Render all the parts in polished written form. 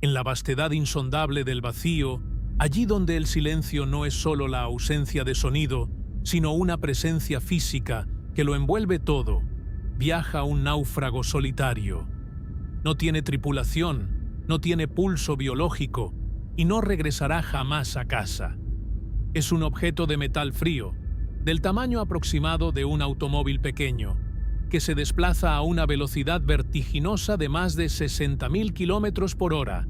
En la vastedad insondable del vacío, allí donde el silencio no es solo la ausencia de sonido, sino una presencia física que lo envuelve todo, viaja un náufrago solitario. No tiene tripulación, no tiene pulso biológico y no regresará jamás a casa. Es un objeto de metal frío, del tamaño aproximado de un automóvil pequeño, que se desplaza a una velocidad vertiginosa de más de 60.000 kilómetros por hora,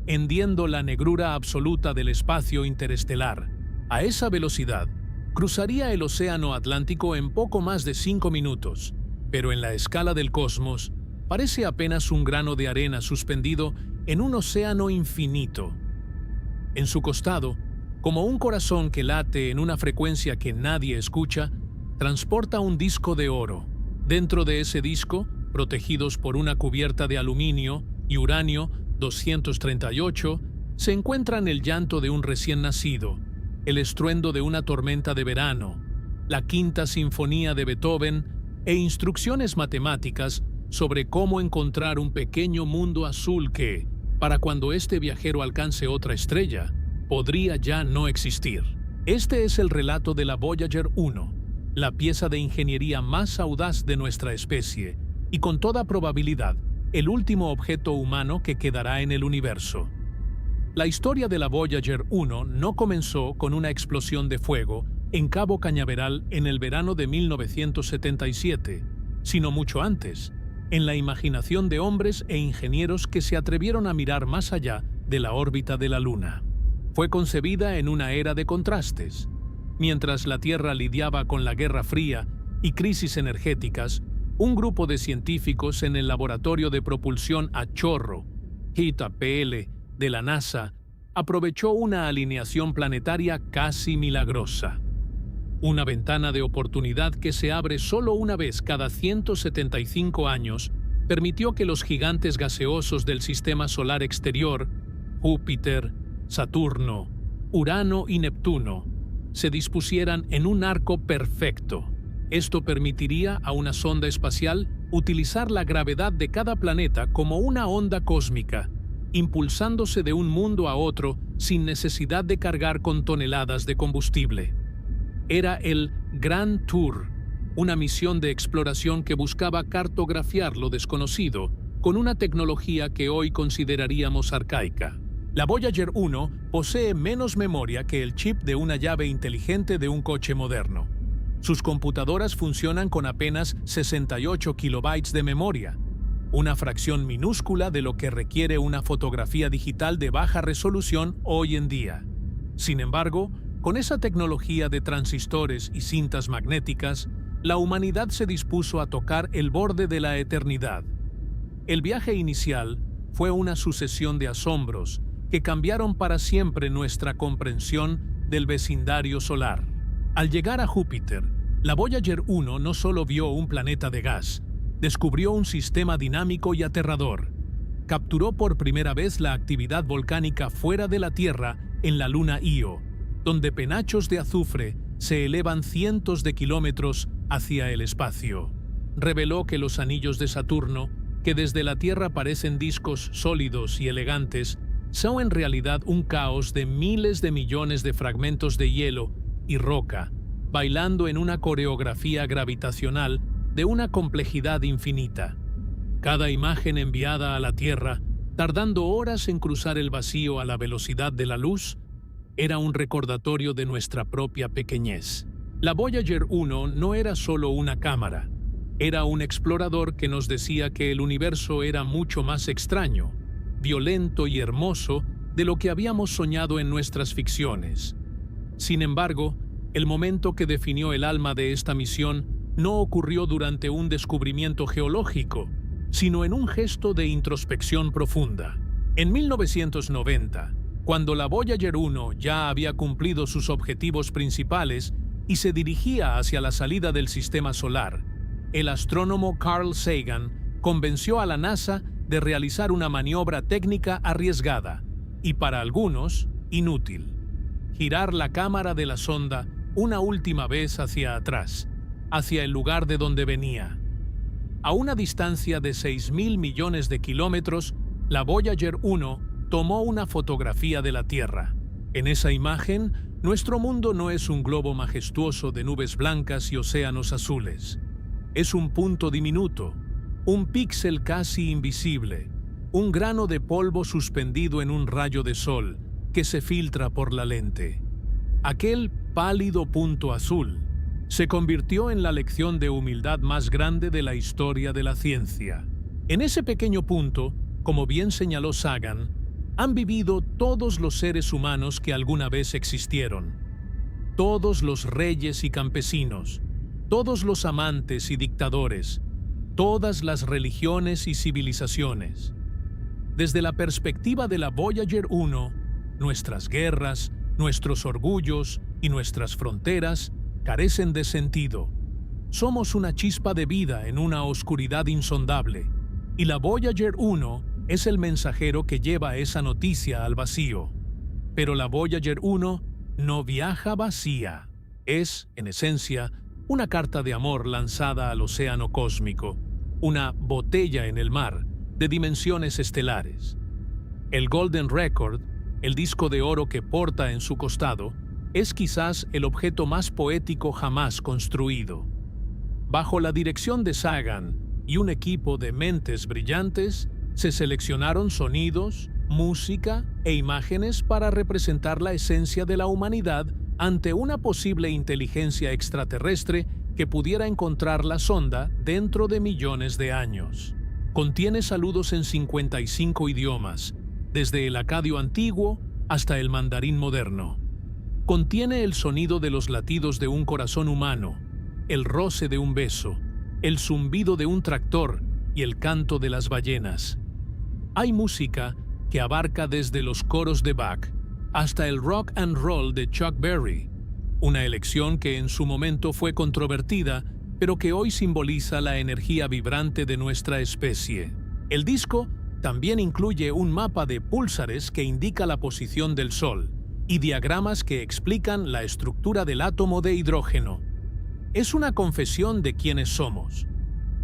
hendiendo la negrura absoluta del espacio interestelar. A esa velocidad, cruzaría el océano Atlántico en poco más de 5 minutos, pero en la escala del cosmos, parece apenas un grano de arena suspendido en un océano infinito. En su costado, como un corazón que late en una frecuencia que nadie escucha, transporta un disco de oro. Dentro de ese disco, protegidos por una cubierta de aluminio y uranio 238, se encuentran el llanto de un recién nacido, el estruendo de una tormenta de verano, la Quinta Sinfonía de Beethoven e instrucciones matemáticas sobre cómo encontrar un pequeño mundo azul que, para cuando este viajero alcance otra estrella, podría ya no existir. Este es el relato de la Voyager 1, la pieza de ingeniería más audaz de nuestra especie y con toda probabilidad el último objeto humano que quedará en el universo. La historia de la Voyager 1 no comenzó con una explosión de fuego en Cabo Cañaveral en el verano de 1977, sino mucho antes, en la imaginación de hombres e ingenieros que se atrevieron a mirar más allá de la órbita de la Luna. Fue concebida en una era de contrastes. Mientras la Tierra lidiaba con la Guerra Fría y crisis energéticas, un grupo de científicos en el Laboratorio de Propulsión a Chorro, JPL, de la NASA, aprovechó una alineación planetaria casi milagrosa. Una ventana de oportunidad que se abre solo una vez cada 175 años permitió que los gigantes gaseosos del sistema solar exterior, Júpiter, Saturno, Urano y Neptuno, se dispusieran en un arco perfecto. Esto permitiría a una sonda espacial utilizar la gravedad de cada planeta como una onda cósmica, impulsándose de un mundo a otro sin necesidad de cargar con toneladas de combustible. Era el Grand Tour, una misión de exploración que buscaba cartografiar lo desconocido con una tecnología que hoy consideraríamos arcaica. La Voyager 1 posee menos memoria que el chip de una llave inteligente de un coche moderno. Sus computadoras funcionan con apenas 68 kilobytes de memoria, una fracción minúscula de lo que requiere una fotografía digital de baja resolución hoy en día. Sin embargo, con esa tecnología de transistores y cintas magnéticas, la humanidad se dispuso a tocar el borde de la eternidad. El viaje inicial fue una sucesión de asombros que cambiaron para siempre nuestra comprensión del vecindario solar. Al llegar a Júpiter, la Voyager 1 no solo vio un planeta de gas, descubrió un sistema dinámico y aterrador. Capturó por primera vez la actividad volcánica fuera de la Tierra en la luna Io, donde penachos de azufre se elevan cientos de kilómetros hacia el espacio. Reveló que los anillos de Saturno, que desde la Tierra parecen discos sólidos y elegantes, son en realidad un caos de miles de millones de fragmentos de hielo y roca, bailando en una coreografía gravitacional de una complejidad infinita. Cada imagen enviada a la Tierra, tardando horas en cruzar el vacío a la velocidad de la luz, era un recordatorio de nuestra propia pequeñez. La Voyager 1 no era solo una cámara, era un explorador que nos decía que el universo era mucho más extraño, violento y hermoso de lo que habíamos soñado en nuestras ficciones. Sin embargo, el momento que definió el alma de esta misión no ocurrió durante un descubrimiento geológico, sino en un gesto de introspección profunda. En 1990, cuando la Voyager 1 ya había cumplido sus objetivos principales y se dirigía hacia la salida del sistema solar, el astrónomo Carl Sagan convenció a la NASA de realizar una maniobra técnica arriesgada y, para algunos, inútil: girar la cámara de la sonda una última vez hacia atrás, hacia el lugar de donde venía. A una distancia de 6.000 millones de kilómetros, la Voyager 1 tomó una fotografía de la Tierra. En esa imagen, nuestro mundo no es un globo majestuoso de nubes blancas y océanos azules. Es un punto diminuto, un píxel casi invisible, un grano de polvo suspendido en un rayo de sol que se filtra por la lente. Aquel pálido punto azul se convirtió en la lección de humildad más grande de la historia de la ciencia. En ese pequeño punto, como bien señaló Sagan, han vivido todos los seres humanos que alguna vez existieron. Todos los reyes y campesinos, todos los amantes y dictadores, todas las religiones y civilizaciones. Desde la perspectiva de la Voyager 1, nuestras guerras, nuestros orgullos y nuestras fronteras carecen de sentido. Somos una chispa de vida en una oscuridad insondable, y la Voyager 1 es el mensajero que lleva esa noticia al vacío. Pero la Voyager 1 no viaja vacía. Es, en esencia, una carta de amor lanzada al océano cósmico, una botella en el mar de dimensiones estelares. El Golden Record, el disco de oro que porta en su costado, es quizás el objeto más poético jamás construido. Bajo la dirección de Sagan y un equipo de mentes brillantes, se seleccionaron sonidos, música e imágenes para representar la esencia de la humanidad ante una posible inteligencia extraterrestre que pudiera encontrar la sonda dentro de millones de años. Contiene saludos en 55 idiomas, desde el acadio antiguo hasta el mandarín moderno. Contiene el sonido de los latidos de un corazón humano, el roce de un beso, el zumbido de un tractor y el canto de las ballenas. Hay música que abarca desde los coros de Bach hasta el rock and roll de Chuck Berry, una elección que en su momento fue controvertida, pero que hoy simboliza la energía vibrante de nuestra especie. El disco también incluye un mapa de púlsares que indica la posición del Sol y diagramas que explican la estructura del átomo de hidrógeno. Es una confesión de quiénes somos,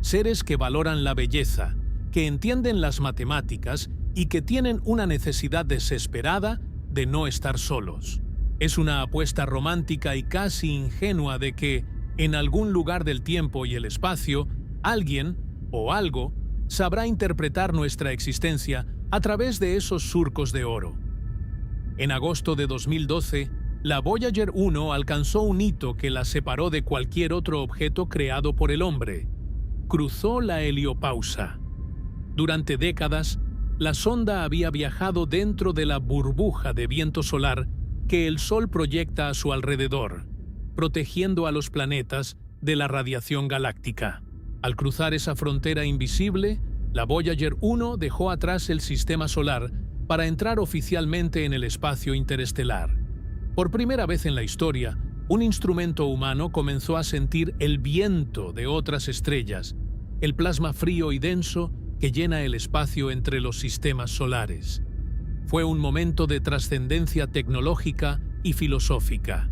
seres que valoran la belleza, que entienden las matemáticas y que tienen una necesidad desesperada de no estar solos. Es una apuesta romántica y casi ingenua de que, en algún lugar del tiempo y el espacio, alguien o algo sabrá interpretar nuestra existencia a través de esos surcos de oro. En agosto de 2012, la Voyager 1 alcanzó un hito que la separó de cualquier otro objeto creado por el hombre. Cruzó la heliopausa. Durante décadas, la sonda había viajado dentro de la burbuja de viento solar que el Sol proyecta a su alrededor, protegiendo a los planetas de la radiación galáctica. Al cruzar esa frontera invisible, la Voyager 1 dejó atrás el sistema solar para entrar oficialmente en el espacio interestelar. Por primera vez en la historia, un instrumento humano comenzó a sentir el viento de otras estrellas, el plasma frío y denso que llena el espacio entre los sistemas solares. Fue un momento de trascendencia tecnológica y filosófica.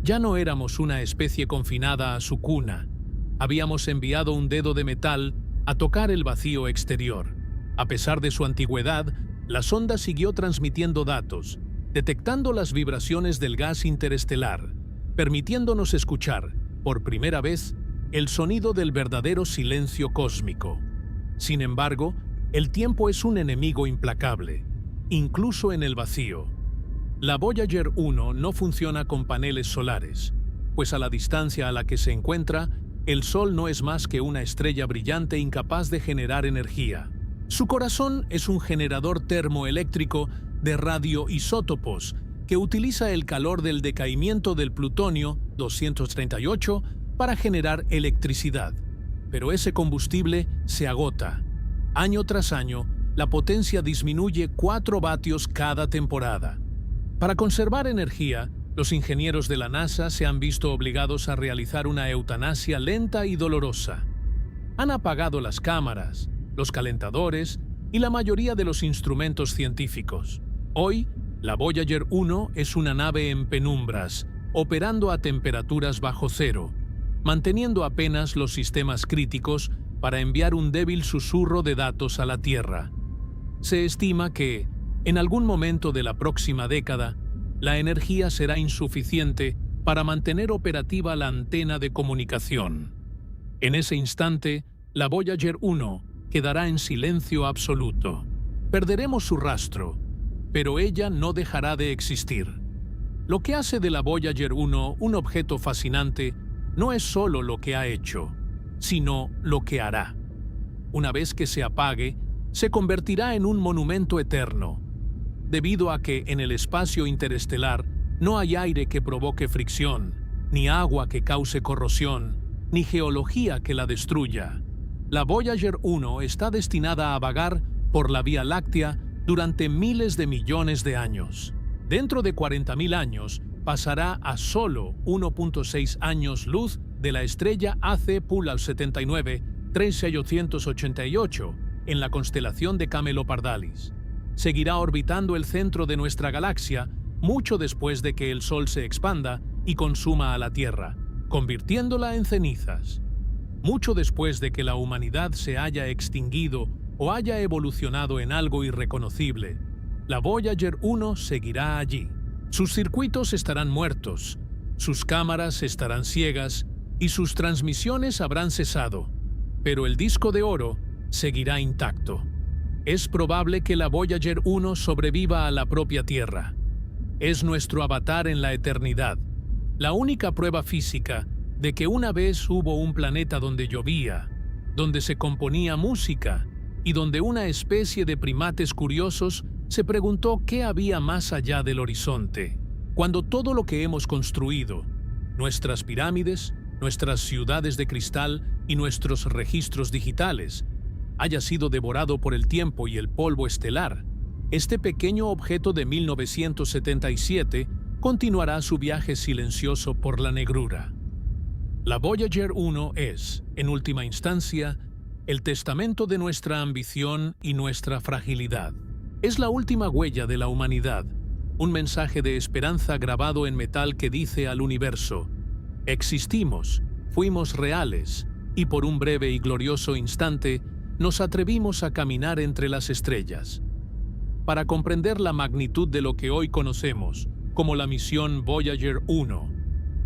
Ya no éramos una especie confinada a su cuna. Habíamos enviado un dedo de metal a tocar el vacío exterior. A pesar de su antigüedad, la sonda siguió transmitiendo datos, detectando las vibraciones del gas interestelar, permitiéndonos escuchar, por primera vez, el sonido del verdadero silencio cósmico. Sin embargo, el tiempo es un enemigo implacable, incluso en el vacío. La Voyager 1 no funciona con paneles solares, pues a la distancia a la que se encuentra, el Sol no es más que una estrella brillante incapaz de generar energía. Su corazón es un generador termoeléctrico de radioisótopos que utiliza el calor del decaimiento del plutonio 238 para generar electricidad. Pero ese combustible se agota. Año tras año, la potencia disminuye 4 vatios cada temporada. Para conservar energía, los ingenieros de la NASA se han visto obligados a realizar una eutanasia lenta y dolorosa. Han apagado las cámaras, los calentadores y la mayoría de los instrumentos científicos. Hoy, la Voyager 1 es una nave en penumbras, operando a temperaturas bajo cero, manteniendo apenas los sistemas críticos para enviar un débil susurro de datos a la Tierra. Se estima que, En algún momento de la próxima década, la energía será insuficiente para mantener operativa la antena de comunicación. En ese instante, la Voyager 1 quedará en silencio absoluto. Perderemos su rastro, pero ella no dejará de existir. Lo que hace de la Voyager 1 un objeto fascinante no es solo lo que ha hecho, sino lo que hará. Una vez que se apague, se convertirá en un monumento eterno, debido a que en el espacio interestelar no hay aire que provoque fricción, ni agua que cause corrosión, ni geología que la destruya. La Voyager 1 está destinada a vagar por la Vía Láctea durante miles de millones de años. Dentro de 40.000 años, pasará a solo 1.6 años luz de la estrella AC Pulsar 79 3888 en la constelación de Camelopardalis. Seguirá orbitando el centro de nuestra galaxia mucho después de que el Sol se expanda y consuma a la Tierra, convirtiéndola en cenizas. Mucho después de que la humanidad se haya extinguido o haya evolucionado en algo irreconocible, la Voyager 1 seguirá allí. Sus circuitos estarán muertos, sus cámaras estarán ciegas y sus transmisiones habrán cesado, pero el disco de oro seguirá intacto. Es probable que la Voyager 1 sobreviva a la propia Tierra. Es nuestro avatar en la eternidad, la única prueba física de que una vez hubo un planeta donde llovía, donde se componía música y donde una especie de primates curiosos se preguntó qué había más allá del horizonte. Cuando todo lo que hemos construido, nuestras pirámides, nuestras ciudades de cristal y nuestros registros digitales, haya sido devorado por el tiempo y el polvo estelar, este pequeño objeto de 1977 continuará su viaje silencioso por la negrura. La Voyager 1 es, en última instancia, el testamento de nuestra ambición y nuestra fragilidad. Es la última huella de la humanidad, un mensaje de esperanza grabado en metal que dice al universo: existimos, fuimos reales, y por un breve y glorioso instante nos atrevimos a caminar entre las estrellas. Para comprender la magnitud de lo que hoy conocemos como la misión Voyager 1,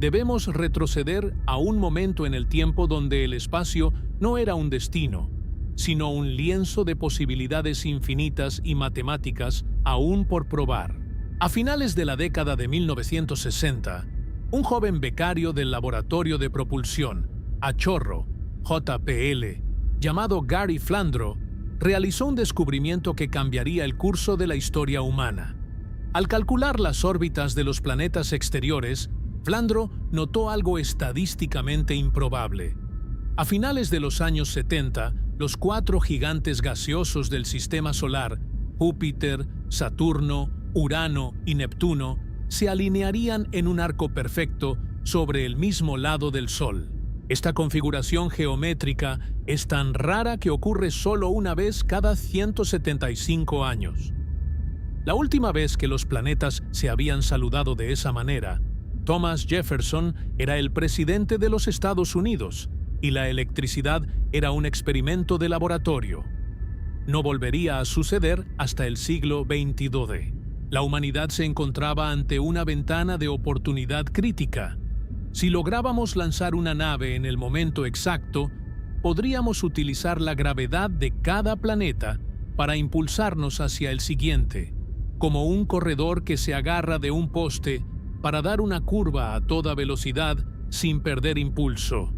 debemos retroceder a un momento en el tiempo donde el espacio no era un destino, sino un lienzo de posibilidades infinitas y matemáticas aún por probar. A finales de la década de 1960, un joven becario del Laboratorio de Propulsión, a chorro, JPL, llamado Gary Flandro, realizó un descubrimiento que cambiaría el curso de la historia humana. Al calcular las órbitas de los planetas exteriores, Flandro notó algo estadísticamente improbable. A finales de los años 70, los 4 gigantes gaseosos del Sistema Solar, Júpiter, Saturno, Urano y Neptuno, se alinearían en un arco perfecto sobre el mismo lado del Sol. Esta configuración geométrica es tan rara que ocurre solo una vez cada 175 años. La última vez que los planetas se habían saludado de esa manera, Thomas Jefferson era el presidente de los Estados Unidos y la electricidad era un experimento de laboratorio. No volvería a suceder hasta el siglo XXII. La humanidad se encontraba ante una ventana de oportunidad crítica. Si lográbamos lanzar una nave en el momento exacto, podríamos utilizar la gravedad de cada planeta para impulsarnos hacia el siguiente, como un corredor que se agarra de un poste para dar una curva a toda velocidad sin perder impulso.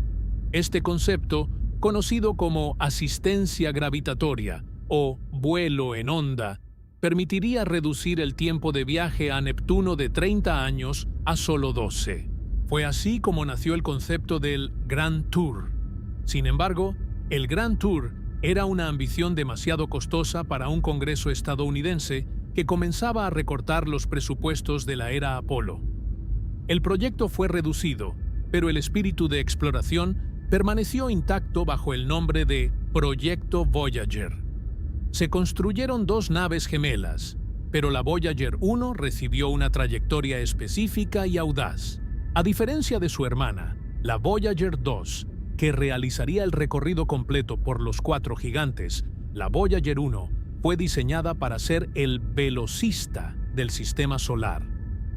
Este concepto, conocido como asistencia gravitatoria o vuelo en onda, permitiría reducir el tiempo de viaje a Neptuno de 30 años a solo 12. Fue así como nació el concepto del Grand Tour. Sin embargo, el Grand Tour era una ambición demasiado costosa para un Congreso estadounidense que comenzaba a recortar los presupuestos de la era Apolo. El proyecto fue reducido, pero el espíritu de exploración permaneció intacto bajo el nombre de Proyecto Voyager. Se construyeron 2 naves gemelas, pero la Voyager 1 recibió una trayectoria específica y audaz. A diferencia de su hermana, la Voyager 2, que realizaría el recorrido completo por los 4 gigantes, la Voyager 1 fue diseñada para ser el velocista del sistema solar.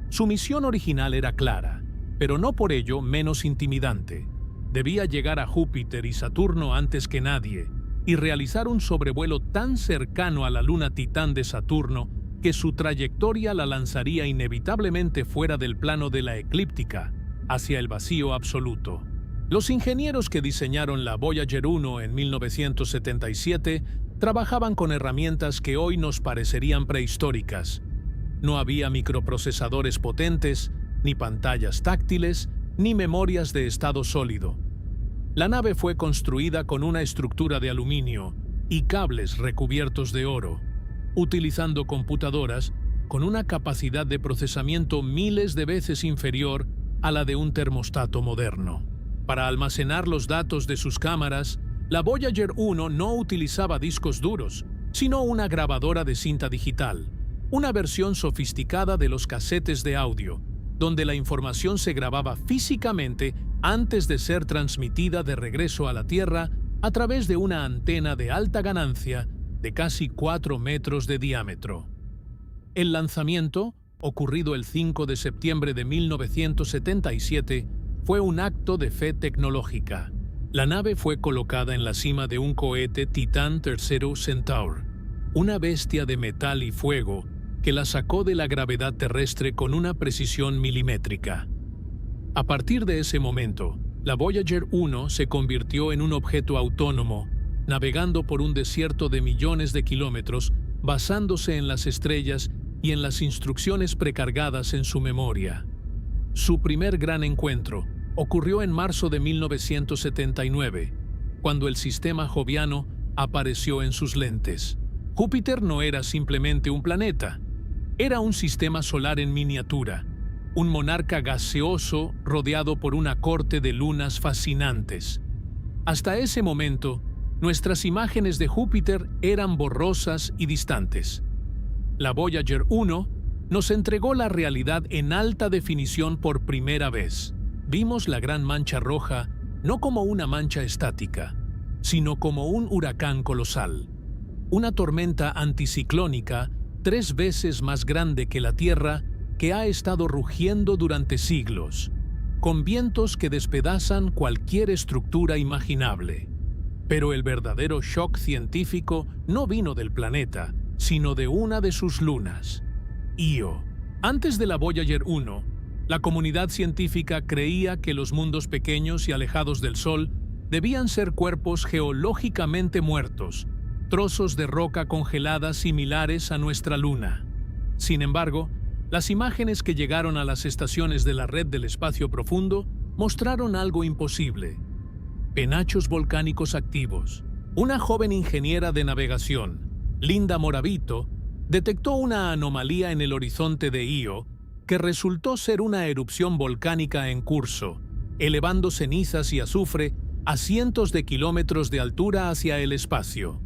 Su misión original era clara, pero no por ello menos intimidante. Debía llegar a Júpiter y Saturno antes que nadie y realizar un sobrevuelo tan cercano a la luna Titán de Saturno que su trayectoria la lanzaría inevitablemente fuera del plano de la eclíptica, hacia el vacío absoluto. Los ingenieros que diseñaron la Voyager 1 en 1977 trabajaban con herramientas que hoy nos parecerían prehistóricas. No había microprocesadores potentes, ni pantallas táctiles, ni memorias de estado sólido. La nave fue construida con una estructura de aluminio y cables recubiertos de oro, utilizando computadoras con una capacidad de procesamiento miles de veces inferior a la de un termostato moderno. Para almacenar los datos de sus cámaras, la Voyager 1 no utilizaba discos duros, sino una grabadora de cinta digital, una versión sofisticada de los casetes de audio, donde la información se grababa físicamente antes de ser transmitida de regreso a la Tierra a través de una antena de alta ganancia de casi 4 metros de diámetro. El lanzamiento, ocurrido el 5 de septiembre de 1977, fue un acto de fe tecnológica. La nave fue colocada en la cima de un cohete Titan III Centaur, una bestia de metal y fuego que la sacó de la gravedad terrestre con una precisión milimétrica. A partir de ese momento, la Voyager 1 se convirtió en un objeto autónomo, navegando por un desierto de millones de kilómetros, basándose en las estrellas y en las instrucciones precargadas en su memoria. Su primer gran encuentro ocurrió en marzo de 1979, cuando el sistema joviano apareció en sus lentes. Júpiter no era simplemente un planeta, era un sistema solar en miniatura, un monarca gaseoso rodeado por una corte de lunas fascinantes. Hasta ese momento, nuestras imágenes de Júpiter eran borrosas y distantes. La Voyager 1 nos entregó la realidad en alta definición por primera vez. Vimos la gran mancha roja no como una mancha estática, sino como un huracán colosal, una tormenta anticiclónica 3 veces más grande que la Tierra que ha estado rugiendo durante siglos, con vientos que despedazan cualquier estructura imaginable. Pero el verdadero shock científico no vino del planeta, sino de una de sus lunas, Io. Antes de la Voyager 1, la comunidad científica creía que los mundos pequeños y alejados del Sol debían ser cuerpos geológicamente muertos, trozos de roca congelada similares a nuestra Luna. Sin embargo, las imágenes que llegaron a las estaciones de la red del espacio profundo mostraron algo imposible: penachos volcánicos activos. Una joven ingeniera de navegación, Linda Moravito, detectó una anomalía en el horizonte de Io que resultó ser una erupción volcánica en curso, elevando cenizas y azufre a cientos de kilómetros de altura hacia el espacio.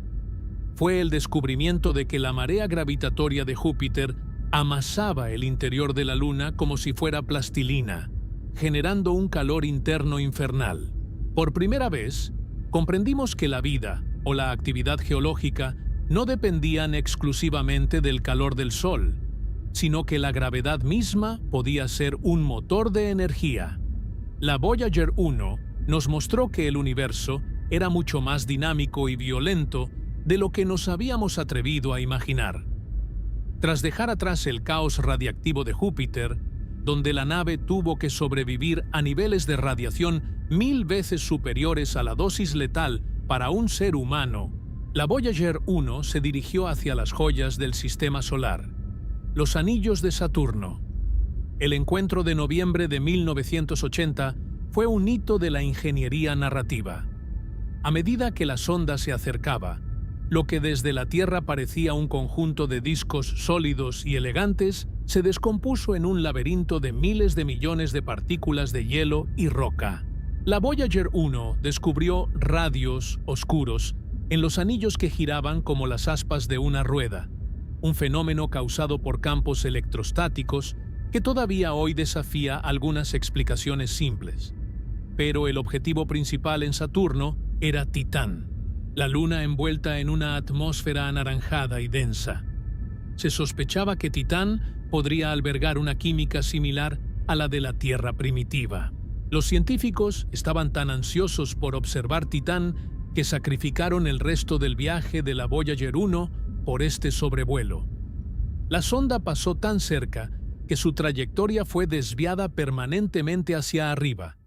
Fue el descubrimiento de que la marea gravitatoria de Júpiter amasaba el interior de la Luna como si fuera plastilina, generando un calor interno infernal. Por primera vez, comprendimos que la vida o la actividad geológica no dependían exclusivamente del calor del Sol, sino que la gravedad misma podía ser un motor de energía. La Voyager 1 nos mostró que el universo era mucho más dinámico y violento de lo que nos habíamos atrevido a imaginar. Tras dejar atrás el caos radiactivo de Júpiter, donde la nave tuvo que sobrevivir a niveles de radiación 1000 veces superiores a la dosis letal para un ser humano, la Voyager 1 se dirigió hacia las joyas del sistema solar, los anillos de Saturno. El encuentro de noviembre de 1980 fue un hito de la ingeniería narrativa. A medida que la sonda se acercaba, lo que desde la Tierra parecía un conjunto de discos sólidos y elegantes se descompuso en un laberinto de miles de millones de partículas de hielo y roca. La Voyager 1 descubrió radios oscuros en los anillos que giraban como las aspas de una rueda, un fenómeno causado por campos electrostáticos que todavía hoy desafía algunas explicaciones simples. Pero el objetivo principal en Saturno era Titán, la Luna envuelta en una atmósfera anaranjada y densa. Se sospechaba que Titán podría albergar una química similar a la de la Tierra primitiva. Los científicos estaban tan ansiosos por observar Titán que sacrificaron el resto del viaje de la Voyager 1 por este sobrevuelo. La sonda pasó tan cerca que su trayectoria fue desviada permanentemente hacia arriba,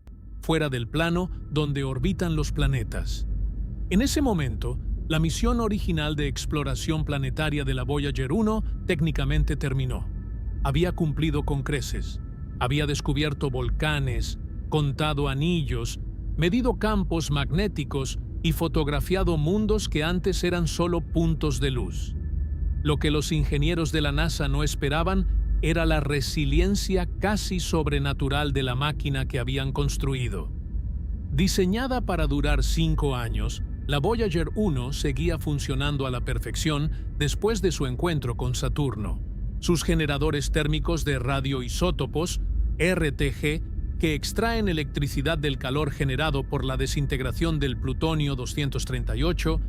fuera del plano donde orbitan los planetas. En ese momento, la misión original de exploración planetaria de la Voyager 1 técnicamente terminó. Había cumplido con creces. Había descubierto volcanes, contado anillos, medido campos magnéticos y fotografiado mundos que antes eran solo puntos de luz. Lo que los ingenieros de la NASA no esperaban era la resiliencia casi sobrenatural de la máquina que habían construido. Diseñada para durar 5 años, la Voyager 1 seguía funcionando a la perfección después de su encuentro con Saturno. Sus generadores térmicos de radioisótopos, RTG, que extraen electricidad del calor generado por la desintegración del plutonio 238,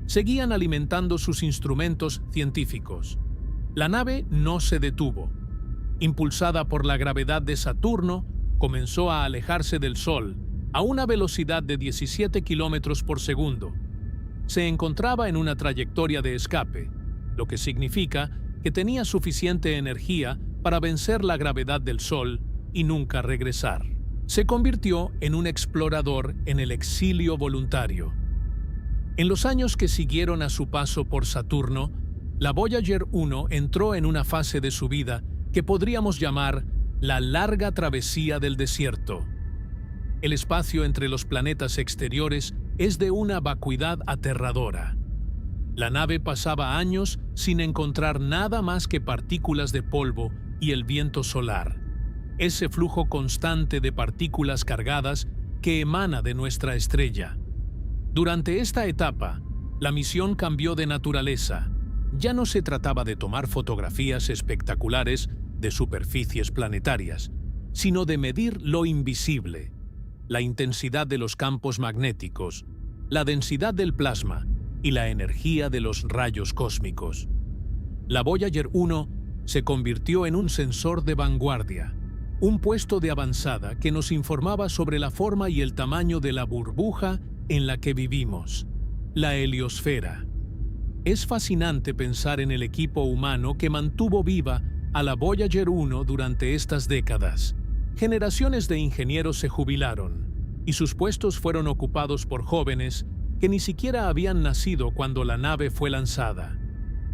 seguían alimentando sus instrumentos científicos. La nave no se detuvo. Impulsada por la gravedad de Saturno, comenzó a alejarse del Sol a una velocidad de 17 kilómetros por segundo. Se encontraba en una trayectoria de escape, lo que significa que tenía suficiente energía para vencer la gravedad del Sol y nunca regresar. Se convirtió en un explorador en el exilio voluntario. En los años que siguieron a su paso por Saturno, la Voyager 1 entró en una fase de su vida que podríamos llamar la larga travesía del desierto. El espacio entre los planetas exteriores es de una vacuidad aterradora. La nave pasaba años sin encontrar nada más que partículas de polvo y el viento solar, ese flujo constante de partículas cargadas que emana de nuestra estrella. Durante esta etapa, la misión cambió de naturaleza. Ya no se trataba de tomar fotografías espectaculares de superficies planetarias, sino de medir lo invisible, la intensidad de los campos magnéticos, la densidad del plasma y la energía de los rayos cósmicos. La Voyager 1 se convirtió en un sensor de vanguardia, un puesto de avanzada que nos informaba sobre la forma y el tamaño de la burbuja en la que vivimos, la heliosfera. Es fascinante pensar en el equipo humano que mantuvo viva a la Voyager 1 durante estas décadas. Generaciones de ingenieros se jubilaron y sus puestos fueron ocupados por jóvenes que ni siquiera habían nacido cuando la nave fue lanzada.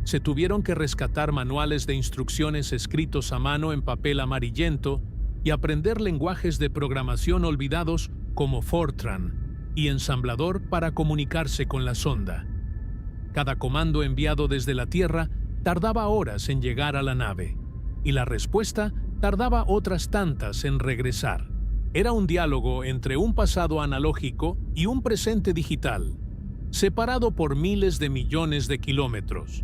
Se tuvieron que rescatar manuales de instrucciones escritos a mano en papel amarillento y aprender lenguajes de programación olvidados como Fortran y ensamblador para comunicarse con la sonda. Cada comando enviado desde la Tierra tardaba horas en llegar a la nave, y la respuesta tardaba otras tantas en regresar. Era un diálogo entre un pasado analógico y un presente digital, separado por miles de millones de kilómetros.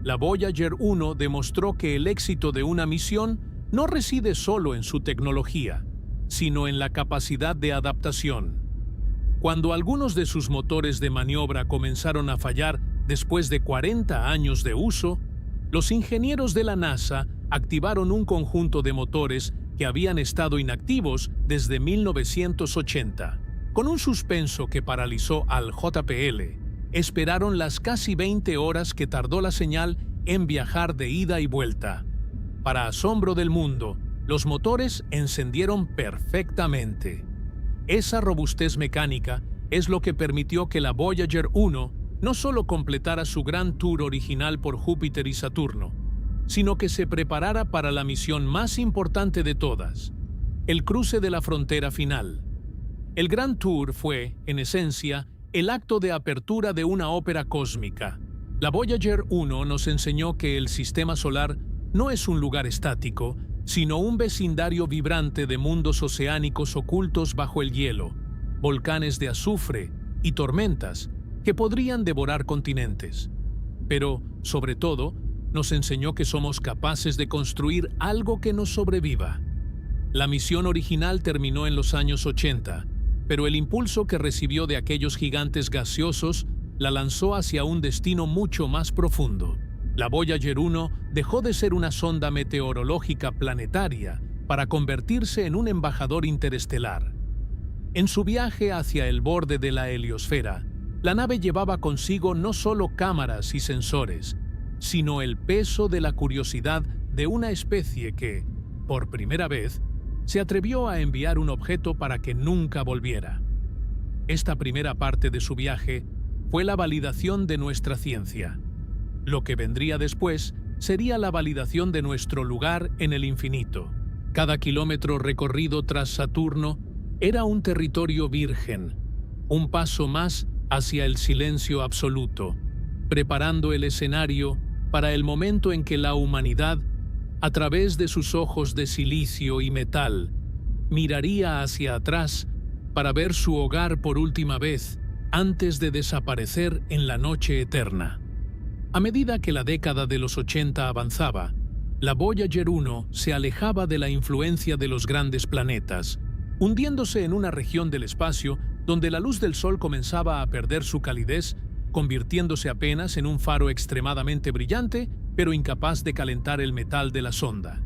La Voyager 1 demostró que el éxito de una misión no reside solo en su tecnología, sino en la capacidad de adaptación. Cuando algunos de sus motores de maniobra comenzaron a fallar después de 40 años de uso, los ingenieros de la NASA activaron un conjunto de motores que habían estado inactivos desde 1980. Con un suspenso que paralizó al JPL, esperaron las casi 20 horas que tardó la señal en viajar de ida y vuelta. Para asombro del mundo, los motores encendieron perfectamente. Esa robustez mecánica es lo que permitió que la Voyager 1 no solo completara su gran tour original por Júpiter y Saturno, sino que se preparara para la misión más importante de todas, el cruce de la frontera final. El Gran Tour fue, en esencia, el acto de apertura de una ópera cósmica. La Voyager 1 nos enseñó que el sistema solar no es un lugar estático, sino un vecindario vibrante de mundos oceánicos ocultos bajo el hielo, volcanes de azufre y tormentas que podrían devorar continentes. Pero, sobre todo, nos enseñó que somos capaces de construir algo que nos sobreviva. La misión original terminó en los años 80, pero el impulso que recibió de aquellos gigantes gaseosos la lanzó hacia un destino mucho más profundo. La Voyager 1 dejó de ser una sonda meteorológica planetaria para convertirse en un embajador interestelar. En su viaje hacia el borde de la heliosfera, la nave llevaba consigo no solo cámaras y sensores, sino el peso de la curiosidad de una especie que, por primera vez, se atrevió a enviar un objeto para que nunca volviera. Esta primera parte de su viaje fue la validación de nuestra ciencia. Lo que vendría después sería la validación de nuestro lugar en el infinito. Cada kilómetro recorrido tras Saturno era un territorio virgen, un paso más hacia el silencio absoluto, preparando el escenario para el momento en que la humanidad, a través de sus ojos de silicio y metal, miraría hacia atrás para ver su hogar por última vez antes de desaparecer en la noche eterna. A medida que la década de los 80 avanzaba, la Voyager 1 se alejaba de la influencia de los grandes planetas, hundiéndose en una región del espacio donde la luz del Sol comenzaba a perder su calidez, convirtiéndose apenas en un faro extremadamente brillante, pero incapaz de calentar el metal de la sonda.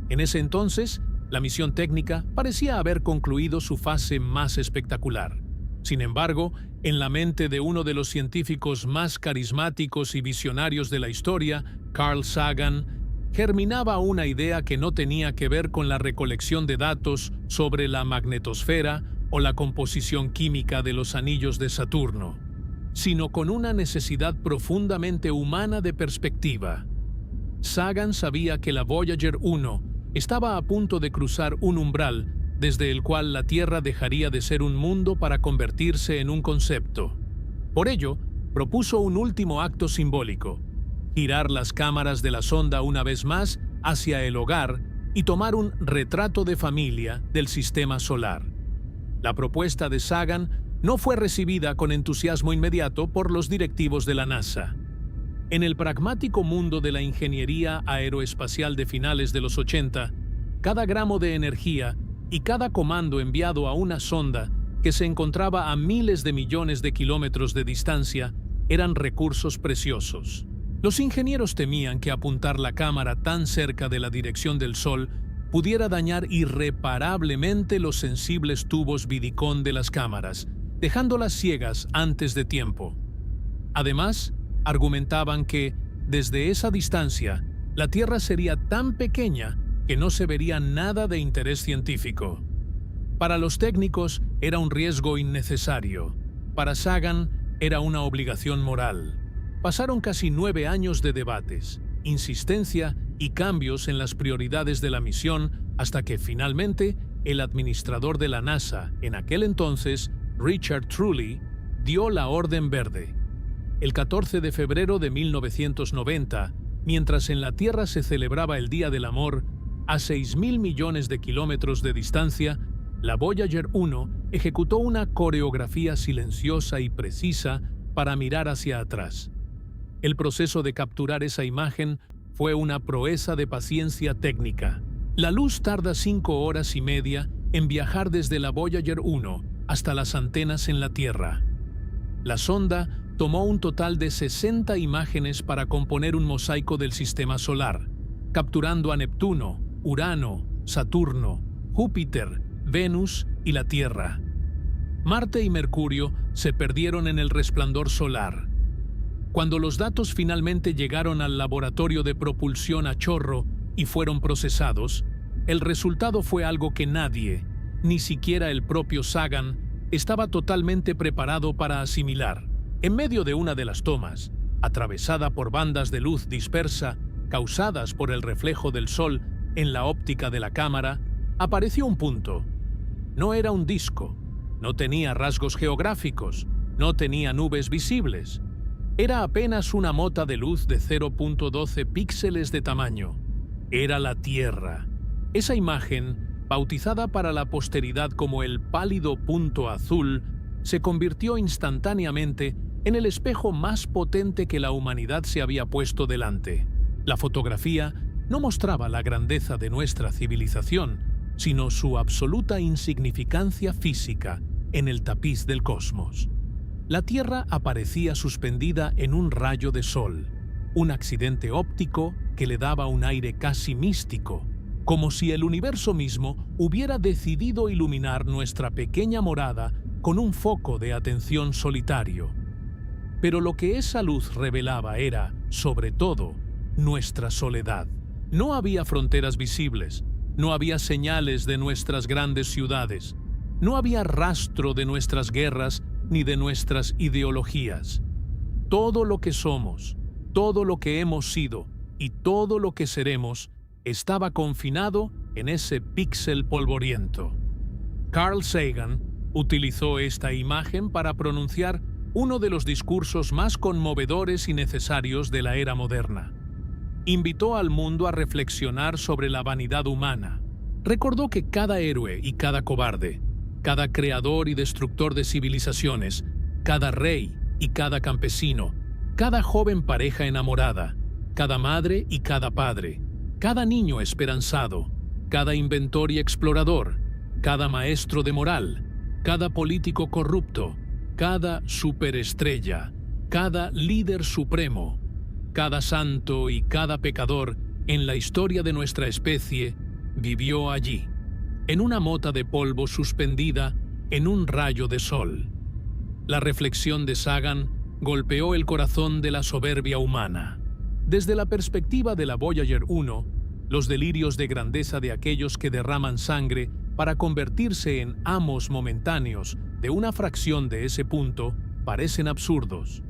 En ese entonces, la misión técnica parecía haber concluido su fase más espectacular. Sin embargo, en la mente de uno de los científicos más carismáticos y visionarios de la historia, Carl Sagan, germinaba una idea que no tenía que ver con la recolección de datos sobre la magnetosfera o la composición química de los anillos de Saturno, sino con una necesidad profundamente humana de perspectiva. Sagan sabía que la Voyager 1 estaba a punto de cruzar un umbral desde el cual la Tierra dejaría de ser un mundo para convertirse en un concepto. Por ello, propuso un último acto simbólico: girar las cámaras de la sonda una vez más hacia el hogar y tomar un retrato de familia del sistema solar. La propuesta de Sagan no fue recibida con entusiasmo inmediato por los directivos de la NASA. En el pragmático mundo de la ingeniería aeroespacial de finales de los 80, cada gramo de energía y cada comando enviado a una sonda que se encontraba a miles de millones de kilómetros de distancia eran recursos preciosos. Los ingenieros temían que apuntar la cámara tan cerca de la dirección del Sol pudiera dañar irreparablemente los sensibles tubos Vidicon de las cámaras, dejándolas ciegas antes de tiempo. Además, argumentaban que, desde esa distancia, la Tierra sería tan pequeña que no se vería nada de interés científico. Para los técnicos era un riesgo innecesario. Para Sagan era una obligación moral. Pasaron casi 9 años de debates, insistencia y cambios en las prioridades de la misión hasta que finalmente el administrador de la NASA en aquel entonces, Richard Truly, dio la orden verde. El 14 de febrero de 1990, mientras en la Tierra se celebraba el Día del Amor, a 6.000 millones de kilómetros de distancia, la Voyager 1 ejecutó una coreografía silenciosa y precisa para mirar hacia atrás. El proceso de capturar esa imagen fue una proeza de paciencia técnica. La luz tarda 5 horas y media en viajar desde la Voyager 1 hasta las antenas en la Tierra. La sonda tomó un total de 60 imágenes para componer un mosaico del sistema solar, capturando a Neptuno, Urano, Saturno, Júpiter, Venus y la Tierra. Marte y Mercurio se perdieron en el resplandor solar. Cuando los datos finalmente llegaron al laboratorio de propulsión a chorro y fueron procesados, el resultado fue algo que nadie, ni siquiera el propio Sagan, estaba totalmente preparado para asimilar. En medio de una de las tomas, atravesada por bandas de luz dispersa causadas por el reflejo del Sol en la óptica de la cámara, apareció un punto. No era un disco, no tenía rasgos geográficos, no tenía nubes visibles. Era apenas una mota de luz de 0.12 píxeles de tamaño. Era la Tierra. Esa imagen, bautizada para la posteridad como el pálido punto azul, se convirtió instantáneamente en el espejo más potente que la humanidad se había puesto delante. La fotografía no mostraba la grandeza de nuestra civilización, sino su absoluta insignificancia física en el tapiz del cosmos. la Tierra aparecía suspendida en un rayo de sol, un accidente óptico que le daba un aire casi místico, como si el universo mismo hubiera decidido iluminar nuestra pequeña morada con un foco de atención solitario. Pero lo que esa luz revelaba era, sobre todo, nuestra soledad. No había fronteras visibles, no había señales de nuestras grandes ciudades, no había rastro de nuestras guerras ni de nuestras ideologías. Todo lo que somos, todo lo que hemos sido y todo lo que seremos estaba confinado en ese píxel polvoriento. Carl Sagan utilizó esta imagen para pronunciar uno de los discursos más conmovedores y necesarios de la era moderna. Invitó al mundo a reflexionar sobre la vanidad humana. Recordó que cada héroe y cada cobarde, cada creador y destructor de civilizaciones, cada rey y cada campesino, cada joven pareja enamorada, cada madre y cada padre, cada niño esperanzado, cada inventor y explorador, cada maestro de moral, cada político corrupto, cada superestrella, cada líder supremo, cada santo y cada pecador en la historia de nuestra especie vivió allí, en una mota de polvo suspendida en un rayo de sol. La reflexión de Sagan golpeó el corazón de la soberbia humana. Desde la perspectiva de la Voyager 1, los delirios de grandeza de aquellos que derraman sangre para convertirse en amos momentáneos de una fracción de ese punto parecen absurdos.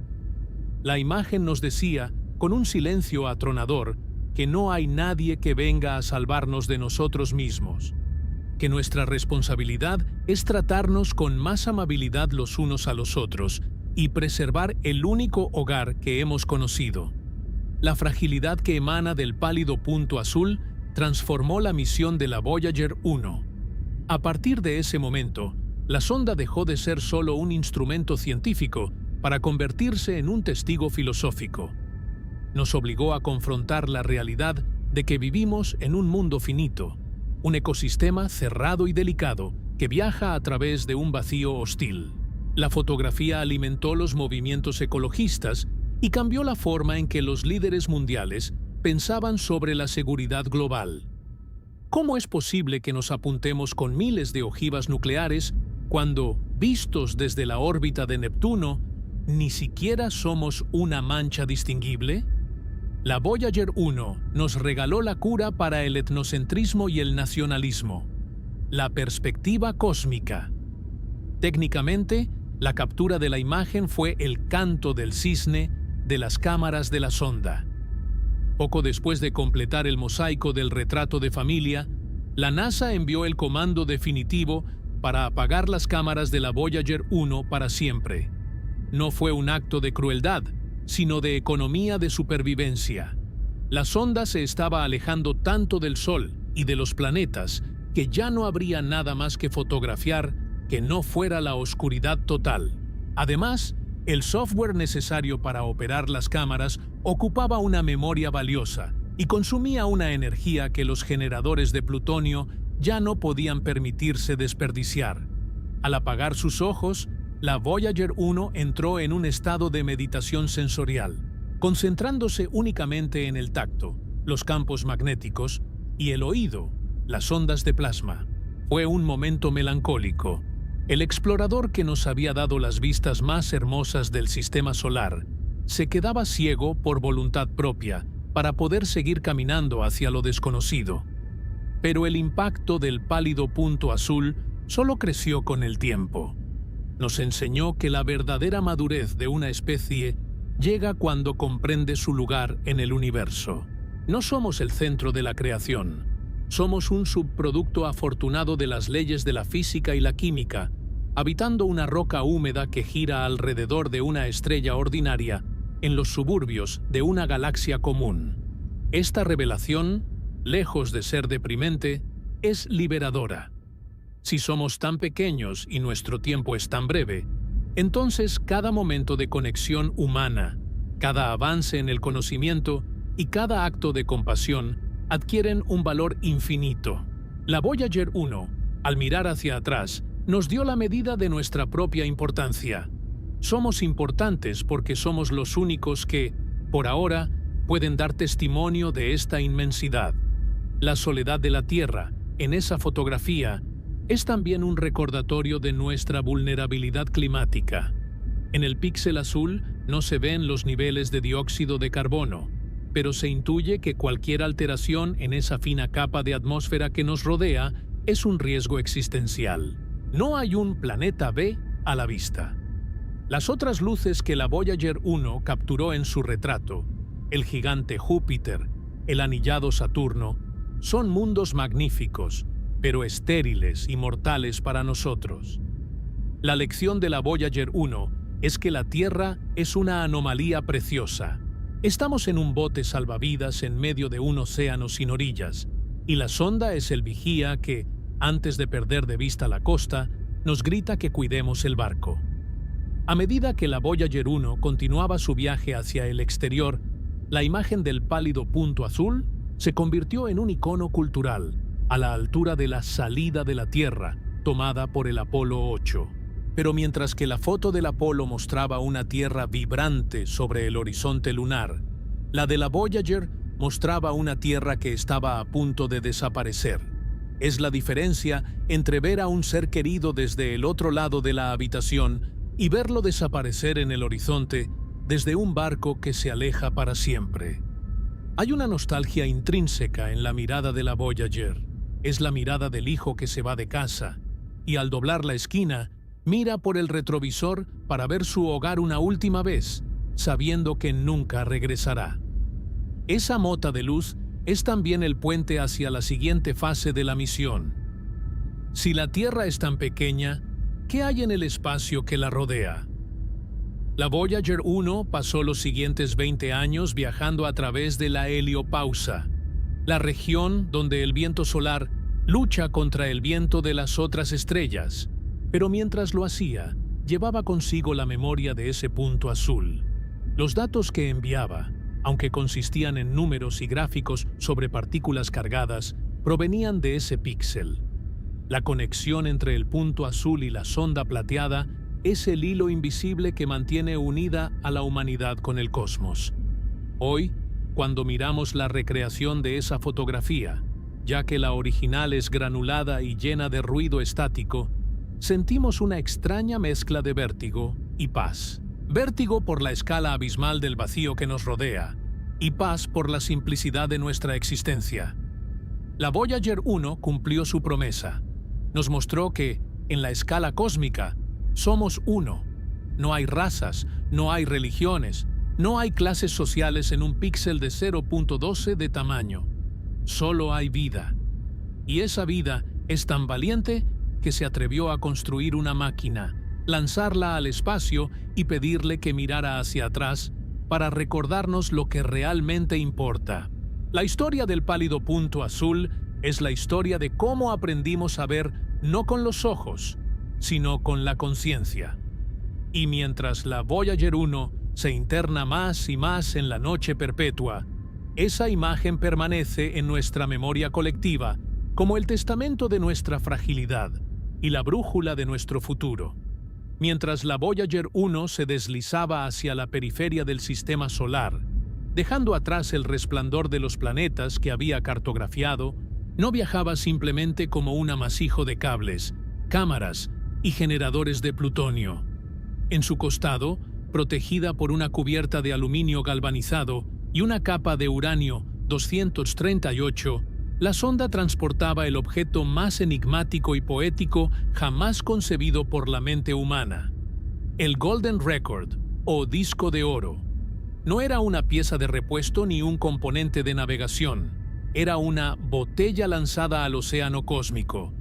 La imagen nos decía, con un silencio atronador, que no hay nadie que venga a salvarnos de nosotros mismos, que nuestra responsabilidad es tratarnos con más amabilidad los unos a los otros y preservar el único hogar que hemos conocido. La fragilidad que emana del pálido punto azul transformó la misión de la Voyager 1. A partir de ese momento, la sonda dejó de ser solo un instrumento científico para convertirse en un testigo filosófico. Nos obligó a confrontar la realidad de que vivimos en un mundo finito, un ecosistema cerrado y delicado que viaja a través de un vacío hostil. La fotografía alimentó los movimientos ecologistas y cambió la forma en que los líderes mundiales pensaban sobre la seguridad global. ¿Cómo es posible que nos apuntemos con miles de ojivas nucleares cuando, vistos desde la órbita de Neptuno, ni siquiera somos una mancha distinguible? La Voyager 1 nos regaló la cura para el etnocentrismo y el nacionalismo, la perspectiva cósmica. Técnicamente, la captura de la imagen fue el canto del cisne de las cámaras de la sonda. Poco después de completar el mosaico del retrato de familia, la NASA envió el comando definitivo para apagar las cámaras de la Voyager 1 para siempre. No fue un acto de crueldad, sino de economía de supervivencia. La sonda se estaba alejando tanto del Sol y de los planetas que ya no habría nada más que fotografiar que no fuera la oscuridad total. Además, el software necesario para operar las cámaras ocupaba una memoria valiosa y consumía una energía que los generadores de plutonio ya no podían permitirse desperdiciar. Al apagar sus ojos, la Voyager 1 entró en un estado de meditación sensorial, concentrándose únicamente en el tacto, los campos magnéticos y el oído, las ondas de plasma. Fue un momento melancólico. El explorador que nos había dado las vistas más hermosas del sistema solar se quedaba ciego por voluntad propia para poder seguir caminando hacia lo desconocido. Pero el impacto del pálido punto azul solo creció con el tiempo. Nos enseñó que la verdadera madurez de una especie llega cuando comprende su lugar en el universo. No somos el centro de la creación. Somos un subproducto afortunado de las leyes de la física y la química, habitando una roca húmeda que gira alrededor de una estrella ordinaria en los suburbios de una galaxia común. Esta revelación, lejos de ser deprimente, es liberadora. Si somos tan pequeños y nuestro tiempo es tan breve, entonces cada momento de conexión humana, cada avance en el conocimiento y cada acto de compasión adquieren un valor infinito. La Voyager 1, al mirar hacia atrás, nos dio la medida de nuestra propia importancia. Somos importantes porque somos los únicos que, por ahora, pueden dar testimonio de esta inmensidad. La soledad de la Tierra, en esa fotografía, es también un recordatorio de nuestra vulnerabilidad climática. En el píxel azul no se ven los niveles de dióxido de carbono, pero se intuye que cualquier alteración en esa fina capa de atmósfera que nos rodea es un riesgo existencial. No hay un planeta B a la vista. Las otras luces que la Voyager 1 capturó en su retrato, el gigante Júpiter, el anillado Saturno, son mundos magníficos, pero estériles y mortales para nosotros. La lección de la Voyager 1 es que la Tierra es una anomalía preciosa. Estamos en un bote salvavidas en medio de un océano sin orillas, y la sonda es el vigía que, antes de perder de vista la costa, nos grita que cuidemos el barco. A medida que la Voyager 1 continuaba su viaje hacia el exterior, la imagen del pálido punto azul se convirtió en un icono cultural, a la altura de la salida de la Tierra, tomada por el Apolo 8. Pero mientras que la foto del Apolo mostraba una Tierra vibrante sobre el horizonte lunar, la de la Voyager mostraba una Tierra que estaba a punto de desaparecer. Es la diferencia entre ver a un ser querido desde el otro lado de la habitación y verlo desaparecer en el horizonte desde un barco que se aleja para siempre. Hay una nostalgia intrínseca en la mirada de la Voyager. Es la mirada del hijo que se va de casa y al doblar la esquina mira por el retrovisor para ver su hogar una última vez, sabiendo que nunca regresará. Esa mota de luz es también el puente hacia la siguiente fase de la misión. Si la Tierra es tan pequeña, ¿qué hay en el espacio que la rodea? La Voyager 1 pasó los siguientes 20 años viajando a través de la heliopausa, la región donde el viento solar lucha contra el viento de las otras estrellas, pero mientras lo hacía, llevaba consigo la memoria de ese punto azul. Los datos que enviaba, aunque consistían en números y gráficos sobre partículas cargadas, provenían de ese píxel. La conexión entre el punto azul y la sonda plateada es el hilo invisible que mantiene unida a la humanidad con el cosmos. Hoy, cuando miramos la recreación de esa fotografía, ya que la original es granulada y llena de ruido estático, sentimos una extraña mezcla de vértigo y paz. Vértigo por la escala abismal del vacío que nos rodea, y paz por la simplicidad de nuestra existencia. La Voyager 1 cumplió su promesa. Nos mostró que, en la escala cósmica, somos uno. No hay razas, no hay religiones, no hay clases sociales en un píxel de 0.12 de tamaño. Solo hay vida. Y esa vida es tan valiente que se atrevió a construir una máquina, lanzarla al espacio y pedirle que mirara hacia atrás para recordarnos lo que realmente importa. La historia del pálido punto azul es la historia de cómo aprendimos a ver no con los ojos, sino con la conciencia. Y mientras la Voyager 1 se interna más y más en la noche perpetua, esa imagen permanece en nuestra memoria colectiva como el testamento de nuestra fragilidad y la brújula de nuestro futuro. Mientras la Voyager 1 se deslizaba hacia la periferia del sistema solar, dejando atrás el resplandor de los planetas que había cartografiado, no viajaba simplemente como un amasijo de cables, cámaras y generadores de plutonio. En su costado, protegida por una cubierta de aluminio galvanizado y una capa de uranio 238, la sonda transportaba el objeto más enigmático y poético jamás concebido por la mente humana: el Golden Record, o disco de oro. No era una pieza de repuesto ni un componente de navegación, era una botella lanzada al océano cósmico,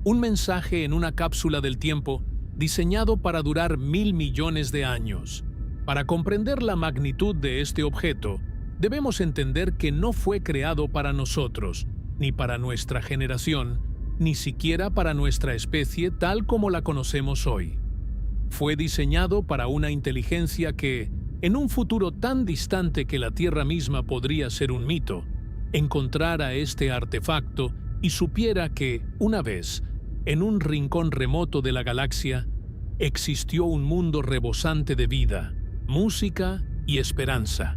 un mensaje en una cápsula del tiempo diseñado para durar 1.000 millones de años. Para comprender la magnitud de este objeto, debemos entender que no fue creado para nosotros, ni para nuestra generación, ni siquiera para nuestra especie tal como la conocemos hoy. Fue diseñado para una inteligencia que, en un futuro tan distante que la Tierra misma podría ser un mito, encontrara este artefacto y supiera que, una vez, en un rincón remoto de la galaxia, existió un mundo rebosante de vida, música y esperanza.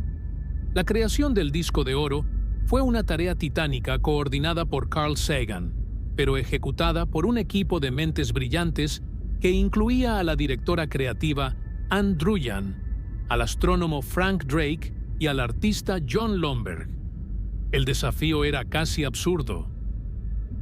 La creación del disco de oro fue una tarea titánica coordinada por Carl Sagan, pero ejecutada por un equipo de mentes brillantes que incluía a la directora creativa Ann Druyan, al astrónomo Frank Drake y al artista John Lomberg. El desafío era casi absurdo.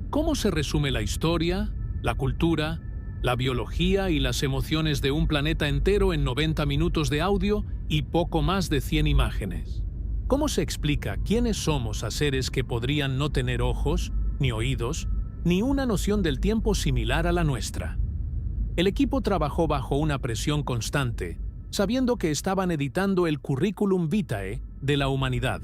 ¿Cómo se resume la historia, la cultura, la biología y las emociones de un planeta entero en 90 minutos de audio y poco más de 100 imágenes? ¿Cómo se explica quiénes somos a seres que podrían no tener ojos, ni oídos, ni una noción del tiempo similar a la nuestra? El equipo trabajó bajo una presión constante, sabiendo que estaban editando el currículum vitae de la humanidad.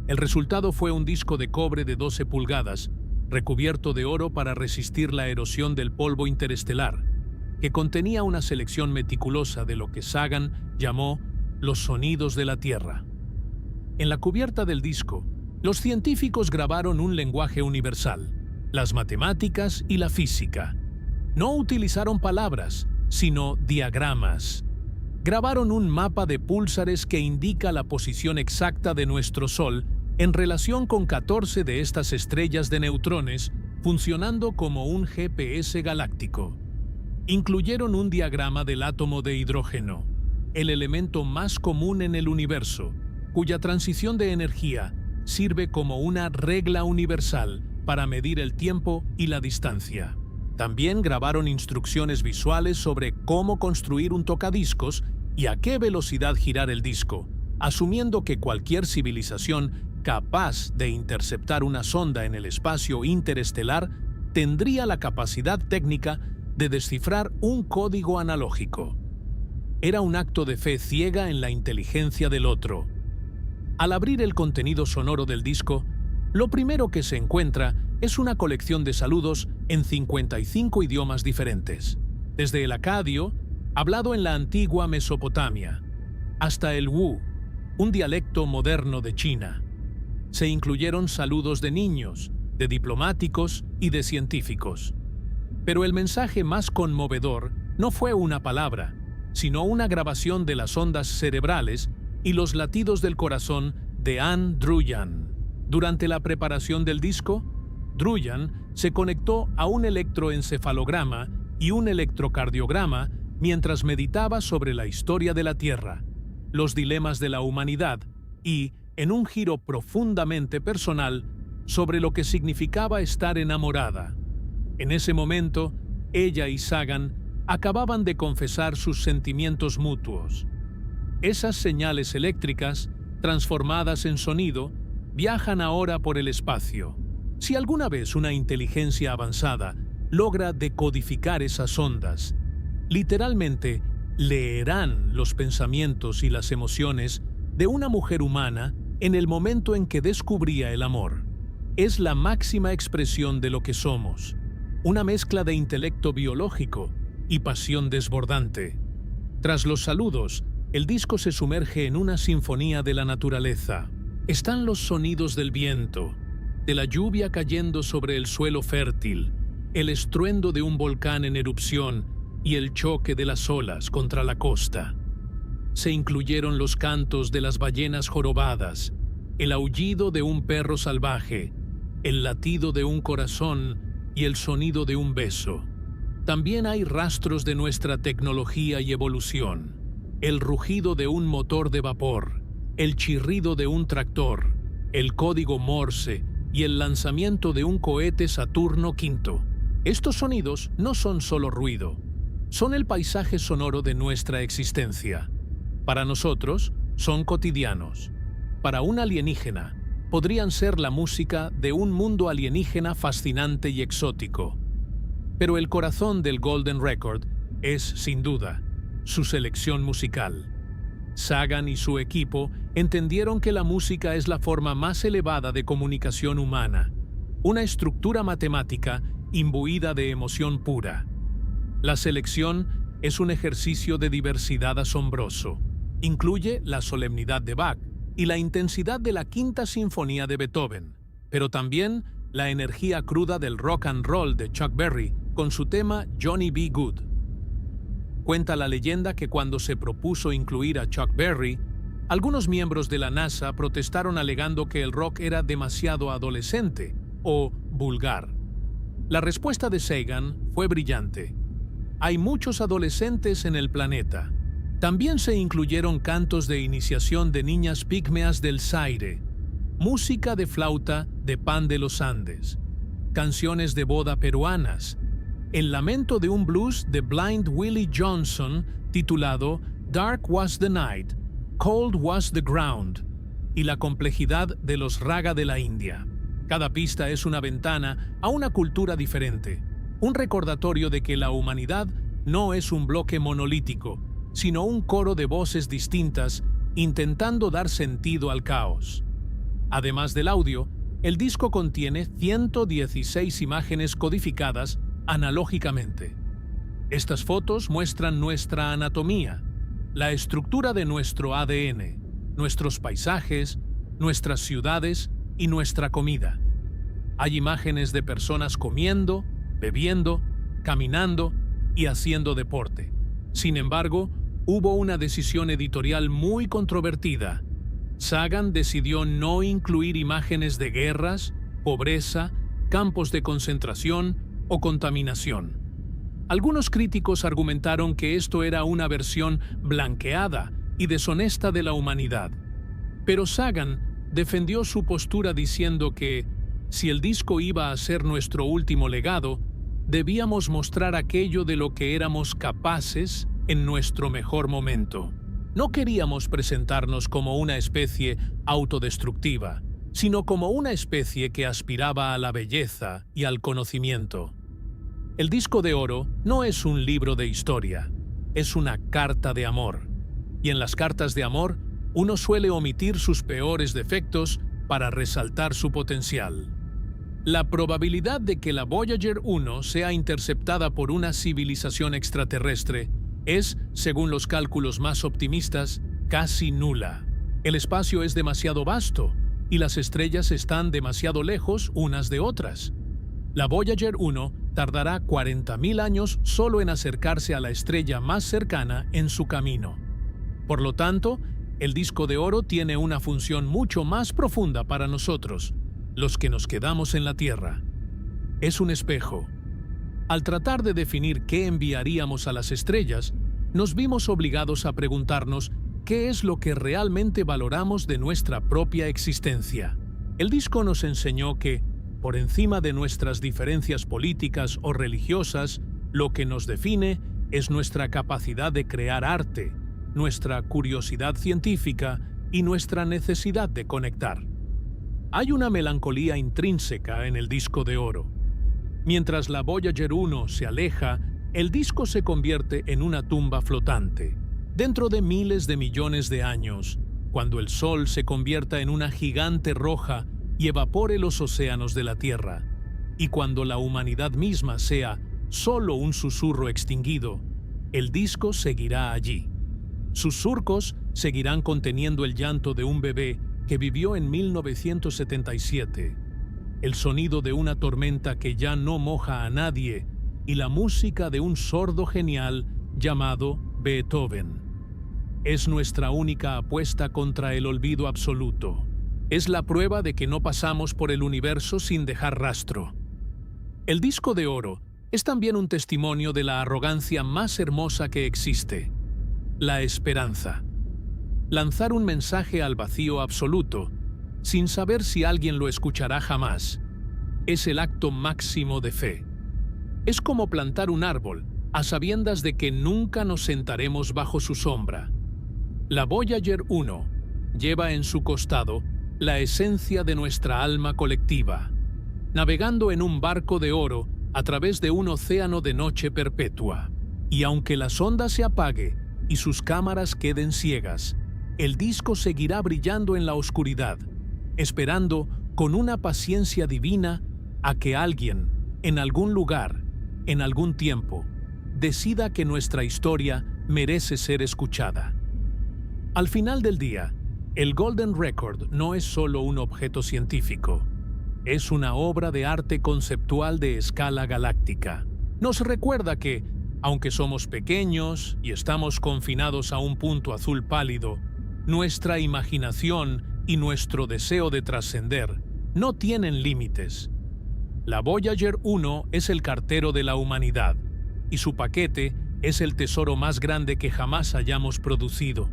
El resultado fue un disco de cobre de 12 pulgadas, recubierto de oro para resistir la erosión del polvo interestelar, que contenía una selección meticulosa de lo que Sagan llamó los sonidos de la Tierra. En la cubierta del disco, los científicos grabaron un lenguaje universal, las matemáticas y la física. No utilizaron palabras, sino diagramas. Grabaron un mapa de púlsares que indica la posición exacta de nuestro Sol en relación con 14 de estas estrellas de neutrones, funcionando como un GPS galáctico. Incluyeron un diagrama del átomo de hidrógeno, el elemento más común en el universo, cuya transición de energía sirve como una regla universal para medir el tiempo y la distancia. También grabaron instrucciones visuales sobre cómo construir un tocadiscos y a qué velocidad girar el disco, asumiendo que cualquier civilización capaz de interceptar una sonda en el espacio interestelar tendría la capacidad técnica de descifrar un código analógico. Era un acto de fe ciega en la inteligencia del otro. Al abrir el contenido sonoro del disco, lo primero que se encuentra es una colección de saludos en 55 idiomas diferentes, desde el acadio, hablado en la antigua Mesopotamia, hasta el Wu, un dialecto moderno de China. Se incluyeron saludos de niños, de diplomáticos y de científicos. Pero el mensaje más conmovedor no fue una palabra, sino una grabación de las ondas cerebrales y los latidos del corazón de Ann Druyan. Durante la preparación del disco, Druyan se conectó a un electroencefalograma y un electrocardiograma mientras meditaba sobre la historia de la Tierra, los dilemas de la humanidad y, en un giro profundamente personal, sobre lo que significaba estar enamorada. En ese momento, ella y Sagan acababan de confesar sus sentimientos mutuos. Esas señales eléctricas, transformadas en sonido, viajan ahora por el espacio. Si alguna vez una inteligencia avanzada logra decodificar esas ondas, literalmente leerán los pensamientos y las emociones de una mujer humana en el momento en que descubría el amor. Es la máxima expresión de lo que somos, una mezcla de intelecto biológico y pasión desbordante. Tras los saludos, el disco se sumerge en una sinfonía de la naturaleza. Están los sonidos del viento, de la lluvia cayendo sobre el suelo fértil, el estruendo de un volcán en erupción y el choque de las olas contra la costa. Se incluyeron los cantos de las ballenas jorobadas, el aullido de un perro salvaje, el latido de un corazón y el sonido de un beso. También hay rastros de nuestra tecnología y evolución, el rugido de un motor de vapor, el chirrido de un tractor, el código Morse y el lanzamiento de un cohete Saturno V. Estos sonidos no son solo ruido, son el paisaje sonoro de nuestra existencia. Para nosotros, son cotidianos. Para un alienígena, podrían ser la música de un mundo alienígena fascinante y exótico. Pero el corazón del Golden Record es, sin duda, su selección musical. Sagan y su equipo entendieron que la música es la forma más elevada de comunicación humana, una estructura matemática imbuida de emoción pura. La selección es un ejercicio de diversidad asombroso. Incluye la solemnidad de Bach y la intensidad de la Quinta Sinfonía de Beethoven, pero también la energía cruda del rock and roll de Chuck Berry con su tema Johnny B. Good. Cuenta la leyenda que cuando se propuso incluir a Chuck Berry, algunos miembros de la NASA protestaron alegando que el rock era demasiado adolescente o vulgar. La respuesta de Sagan fue brillante. Hay muchos adolescentes en el planeta. También se incluyeron cantos de iniciación de niñas pígmeas del Zaire, música de flauta de Pan de los Andes, canciones de boda peruanas, el lamento de un blues de Blind Willie Johnson titulado Dark Was the Night, Cold Was the Ground, y la complejidad de los raga de la India. Cada pista es una ventana a una cultura diferente, un recordatorio de que la humanidad no es un bloque monolítico, sino un coro de voces distintas intentando dar sentido al caos. Además del audio, el disco contiene 116 imágenes codificadas analógicamente. Estas fotos muestran nuestra anatomía, la estructura de nuestro ADN, nuestros paisajes, nuestras ciudades y nuestra comida. Hay imágenes de personas comiendo, bebiendo, caminando y haciendo deporte. Sin embargo, hubo una decisión editorial muy controvertida. Sagan decidió no incluir imágenes de guerras, pobreza, campos de concentración o contaminación. Algunos críticos argumentaron que esto era una versión blanqueada y deshonesta de la humanidad. Pero Sagan defendió su postura diciendo que, si el disco iba a ser nuestro último legado, debíamos mostrar aquello de lo que éramos capaces en nuestro mejor momento. No queríamos presentarnos como una especie autodestructiva, sino como una especie que aspiraba a la belleza y al conocimiento. El disco de oro no es un libro de historia, es una carta de amor. Y en las cartas de amor, uno suele omitir sus peores defectos para resaltar su potencial. La probabilidad de que la Voyager 1 sea interceptada por una civilización extraterrestre es, según los cálculos más optimistas, casi nula. El espacio es demasiado vasto y las estrellas están demasiado lejos unas de otras. La Voyager 1 tardará 40.000 años solo en acercarse a la estrella más cercana en su camino. Por lo tanto, el disco de oro tiene una función mucho más profunda para nosotros, los que nos quedamos en la Tierra. Es un espejo. Al tratar de definir qué enviaríamos a las estrellas, nos vimos obligados a preguntarnos qué es lo que realmente valoramos de nuestra propia existencia. El disco nos enseñó que, por encima de nuestras diferencias políticas o religiosas, lo que nos define es nuestra capacidad de crear arte, nuestra curiosidad científica y nuestra necesidad de conectar. Hay una melancolía intrínseca en el disco de oro. Mientras la Voyager 1 se aleja, el disco se convierte en una tumba flotante. Dentro de miles de millones de años, cuando el Sol se convierta en una gigante roja y evapore los océanos de la Tierra, y cuando la humanidad misma sea solo un susurro extinguido, el disco seguirá allí. Sus surcos seguirán conteniendo el llanto de un bebé que vivió en 1977, el sonido de una tormenta que ya no moja a nadie y la música de un sordo genial llamado Beethoven. Es nuestra única apuesta contra el olvido absoluto. Es la prueba de que no pasamos por el universo sin dejar rastro. El disco de oro es también un testimonio de la arrogancia más hermosa que existe: la esperanza. Lanzar un mensaje al vacío absoluto, sin saber si alguien lo escuchará jamás, es el acto máximo de fe. Es como plantar un árbol, a sabiendas de que nunca nos sentaremos bajo su sombra. La Voyager 1 lleva en su costado la esencia de nuestra alma colectiva, navegando en un barco de oro a través de un océano de noche perpetua. Y aunque la sonda se apague y sus cámaras queden ciegas, el disco seguirá brillando en la oscuridad, esperando con una paciencia divina a que alguien, en algún lugar, en algún tiempo, decida que nuestra historia merece ser escuchada. Al final del día, el Golden Record no es solo un objeto científico, es una obra de arte conceptual de escala galáctica. Nos recuerda que, Aunque somos pequeños y estamos confinados a un punto azul pálido, nuestra imaginación y nuestro deseo de trascender no tienen límites. La Voyager 1 es el cartero de la humanidad, y su paquete es el tesoro más grande que jamás hayamos producido.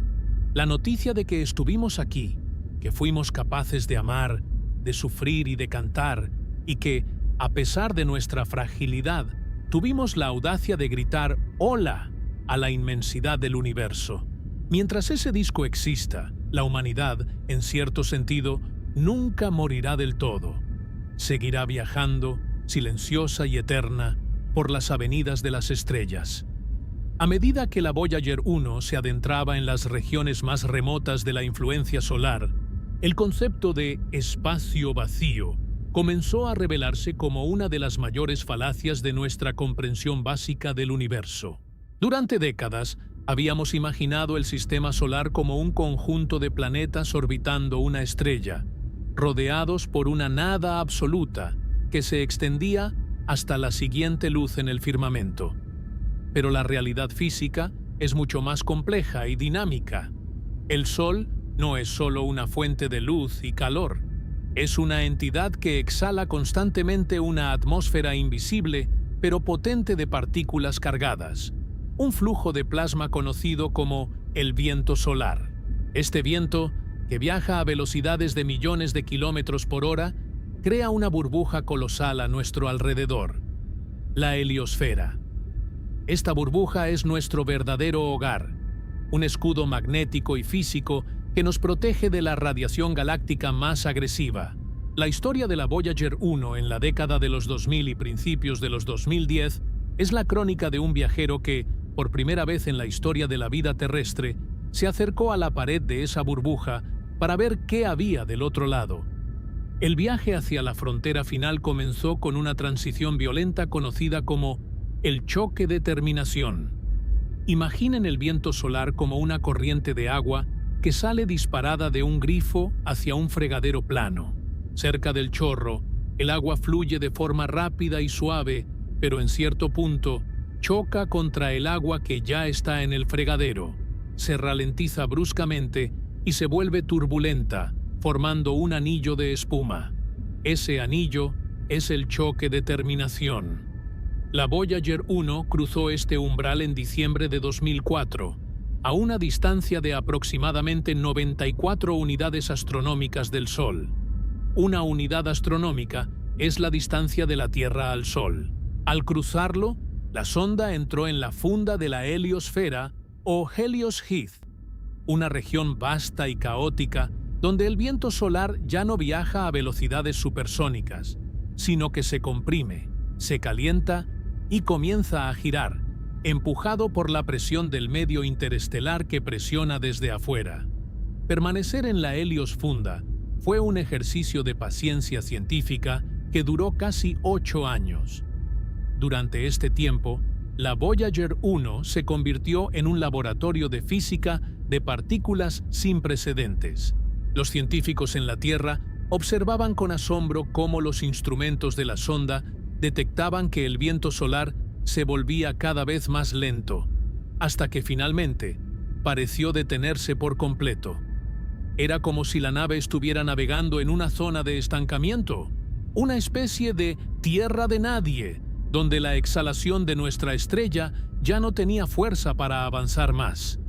La noticia de que estuvimos aquí, que fuimos capaces de amar, de sufrir y de cantar, y que, a pesar de nuestra fragilidad, tuvimos la audacia de gritar ¡Hola! A la inmensidad del universo. Mientras ese disco exista, la humanidad, en cierto sentido, nunca morirá del todo. Seguirá viajando, silenciosa y eterna, por las avenidas de las estrellas. A medida que la Voyager 1 se adentraba en las regiones más remotas de la influencia solar, el concepto de espacio vacío comenzó a revelarse como una de las mayores falacias de nuestra comprensión básica del universo. Durante décadas, habíamos imaginado el sistema solar como un conjunto de planetas orbitando una estrella, rodeados por una nada absoluta que se extendía hasta la siguiente luz en el firmamento. Pero la realidad física es mucho más compleja y dinámica. El Sol no es solo una fuente de luz y calor. Es una entidad que exhala constantemente una atmósfera invisible, pero potente de partículas cargadas. Un flujo de plasma conocido como el viento solar. Este viento, que viaja a velocidades de millones de kilómetros por hora, crea una burbuja colosal a nuestro alrededor. La heliosfera. Esta burbuja es nuestro verdadero hogar, un escudo magnético y físico que nos protege de la radiación galáctica más agresiva. La historia de la Voyager 1 en la década de los 2000 y principios de los 2010 es la crónica de un viajero que, por primera vez en la historia de la vida terrestre, se acercó a la pared de esa burbuja para ver qué había del otro lado. El viaje hacia la frontera final comenzó con una transición violenta conocida como el choque de terminación. Imaginen el viento solar como una corriente de agua que sale disparada de un grifo hacia un fregadero plano. Cerca del chorro, el agua fluye de forma rápida y suave, pero en cierto punto choca contra el agua que ya está en el fregadero. Se ralentiza bruscamente y se vuelve turbulenta, formando un anillo de espuma. Ese anillo es el choque de terminación. La Voyager 1 cruzó este umbral en diciembre de 2004, a una distancia de aproximadamente 94 unidades astronómicas del Sol. Una unidad astronómica es la distancia de la Tierra al Sol. Al cruzarlo, la sonda entró en la funda de la heliosfera o Helios Heath, una región vasta y caótica donde el viento solar ya no viaja a velocidades supersónicas, sino que se comprime, se calienta y comienza a girar, empujado por la presión del medio interestelar que presiona desde afuera. Permanecer en la Helios funda fue un ejercicio de paciencia científica que duró casi 8 años. Durante este tiempo, la Voyager 1 se convirtió en un laboratorio de física de partículas sin precedentes. Los científicos en la Tierra observaban con asombro cómo los instrumentos de la sonda detectaban que el viento solar se volvía cada vez más lento, hasta que finalmente pareció detenerse por completo. Era como si la nave estuviera navegando en una zona de estancamiento, una especie de tierra de nadie, donde la exhalación de nuestra estrella ya no tenía fuerza para avanzar más.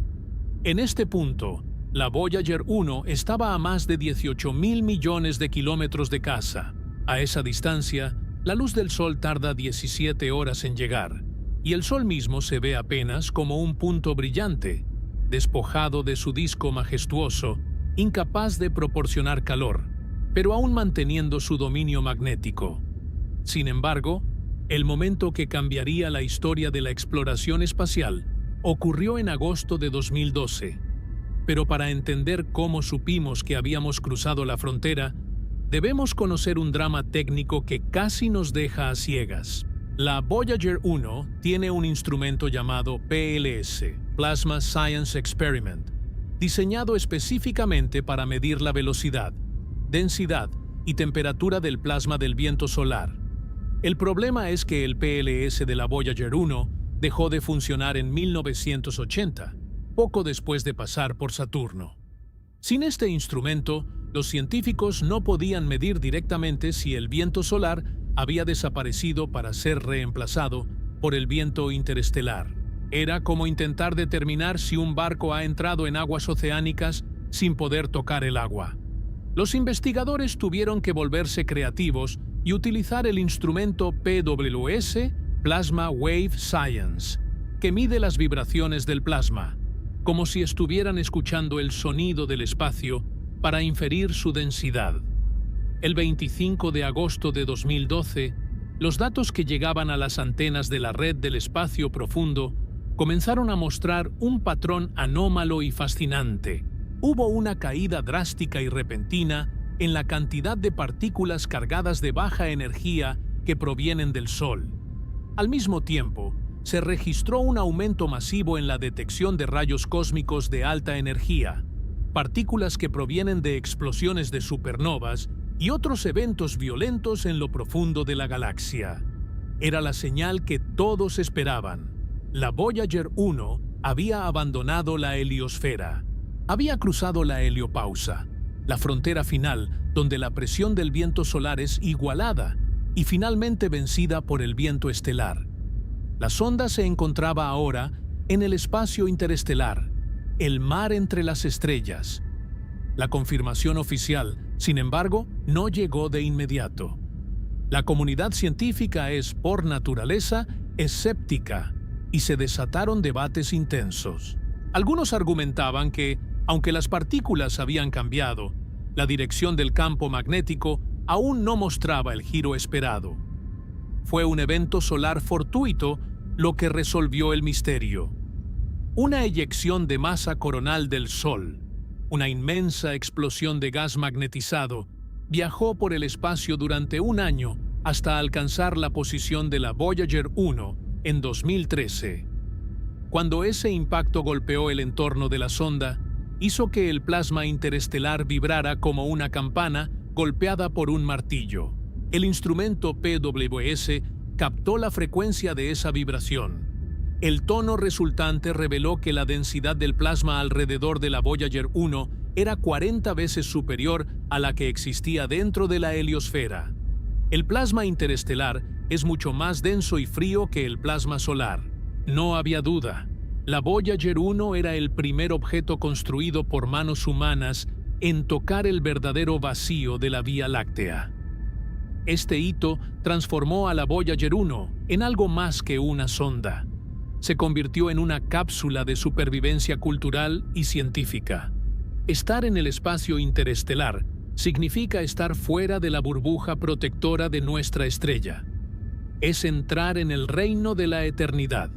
En este punto, la Voyager 1 estaba a más de 18.000 millones de kilómetros de casa. A esa distancia, la luz del Sol tarda 17 horas en llegar, y el Sol mismo se ve apenas como un punto brillante, despojado de su disco majestuoso, incapaz de proporcionar calor, pero aún manteniendo su dominio magnético. Sin embargo, el momento que cambiaría la historia de la exploración espacial ocurrió en agosto de 2012. Pero para entender cómo supimos que habíamos cruzado la frontera, debemos conocer un drama técnico que casi nos deja a ciegas. La Voyager 1 tiene un instrumento llamado PLS, Plasma Science Experiment, diseñado específicamente para medir la velocidad, densidad y temperatura del plasma del viento solar. El problema es que el PLS de la Voyager 1 dejó de funcionar en 1980, poco después de pasar por Saturno. Sin este instrumento, los científicos no podían medir directamente si el viento solar había desaparecido para ser reemplazado por el viento interestelar. Era como intentar determinar si un barco ha entrado en aguas oceánicas sin poder tocar el agua. Los investigadores tuvieron que volverse creativos y utilizar el instrumento PWS, Plasma Wave Science, que mide las vibraciones del plasma, como si estuvieran escuchando el sonido del espacio para inferir su densidad. El 25 de agosto de 2012, los datos que llegaban a las antenas de la red del espacio profundo comenzaron a mostrar un patrón anómalo y fascinante. Hubo una caída drástica y repentina en la cantidad de partículas cargadas de baja energía que provienen del Sol. Al mismo tiempo, se registró un aumento masivo en la detección de rayos cósmicos de alta energía, partículas que provienen de explosiones de supernovas y otros eventos violentos en lo profundo de la galaxia. Era la señal que todos esperaban. La Voyager 1 había abandonado la heliosfera. Había cruzado la heliopausa, la frontera final donde la presión del viento solar es igualada y finalmente vencida por el viento estelar. La sonda se encontraba ahora en el espacio interestelar, el mar entre las estrellas. La confirmación oficial, sin embargo, no llegó de inmediato. La comunidad científica es, por naturaleza, escéptica y se desataron debates intensos. Algunos argumentaban que, aunque las partículas habían cambiado, la dirección del campo magnético aún no mostraba el giro esperado. Fue un evento solar fortuito lo que resolvió el misterio. Una eyección de masa coronal del Sol, una inmensa explosión de gas magnetizado, viajó por el espacio durante un año hasta alcanzar la posición de la Voyager 1 en 2013. Cuando ese impacto golpeó el entorno de la sonda, hizo que el plasma interestelar vibrara como una campana golpeada por un martillo. El instrumento PWS captó la frecuencia de esa vibración. El tono resultante reveló que la densidad del plasma alrededor de la Voyager 1 era 40 veces superior a la que existía dentro de la heliosfera. El plasma interestelar es mucho más denso y frío que el plasma solar. No había duda. La Voyager 1 era el primer objeto construido por manos humanas en tocar el verdadero vacío de la Vía Láctea. Este hito transformó a la Voyager 1 en algo más que una sonda. Se convirtió en una cápsula de supervivencia cultural y científica. Estar en el espacio interestelar significa estar fuera de la burbuja protectora de nuestra estrella. Es entrar en el reino de la eternidad.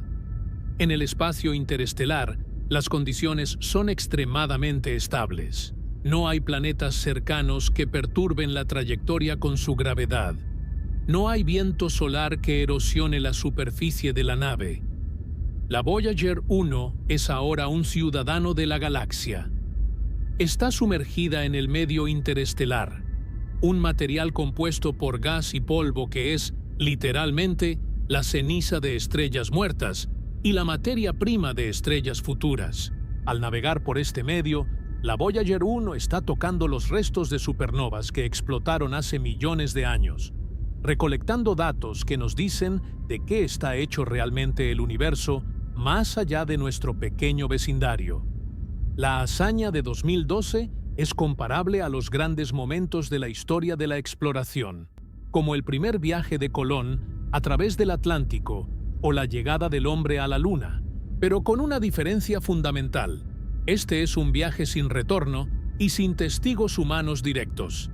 En el espacio interestelar, las condiciones son extremadamente estables. No hay planetas cercanos que perturben la trayectoria con su gravedad. No hay viento solar que erosione la superficie de la nave. La Voyager 1 es ahora un ciudadano de la galaxia. Está sumergida en el medio interestelar, un material compuesto por gas y polvo que es, literalmente, la ceniza de estrellas muertas y la materia prima de estrellas futuras. Al navegar por este medio, la Voyager 1 está tocando los restos de supernovas que explotaron hace millones de años, recolectando datos que nos dicen de qué está hecho realmente el universo más allá de nuestro pequeño vecindario. La hazaña de 2012 es comparable a los grandes momentos de la historia de la exploración, como el primer viaje de Colón a través del Atlántico o la llegada del hombre a la Luna, pero con una diferencia fundamental. Este es un viaje sin retorno y sin testigos humanos directos.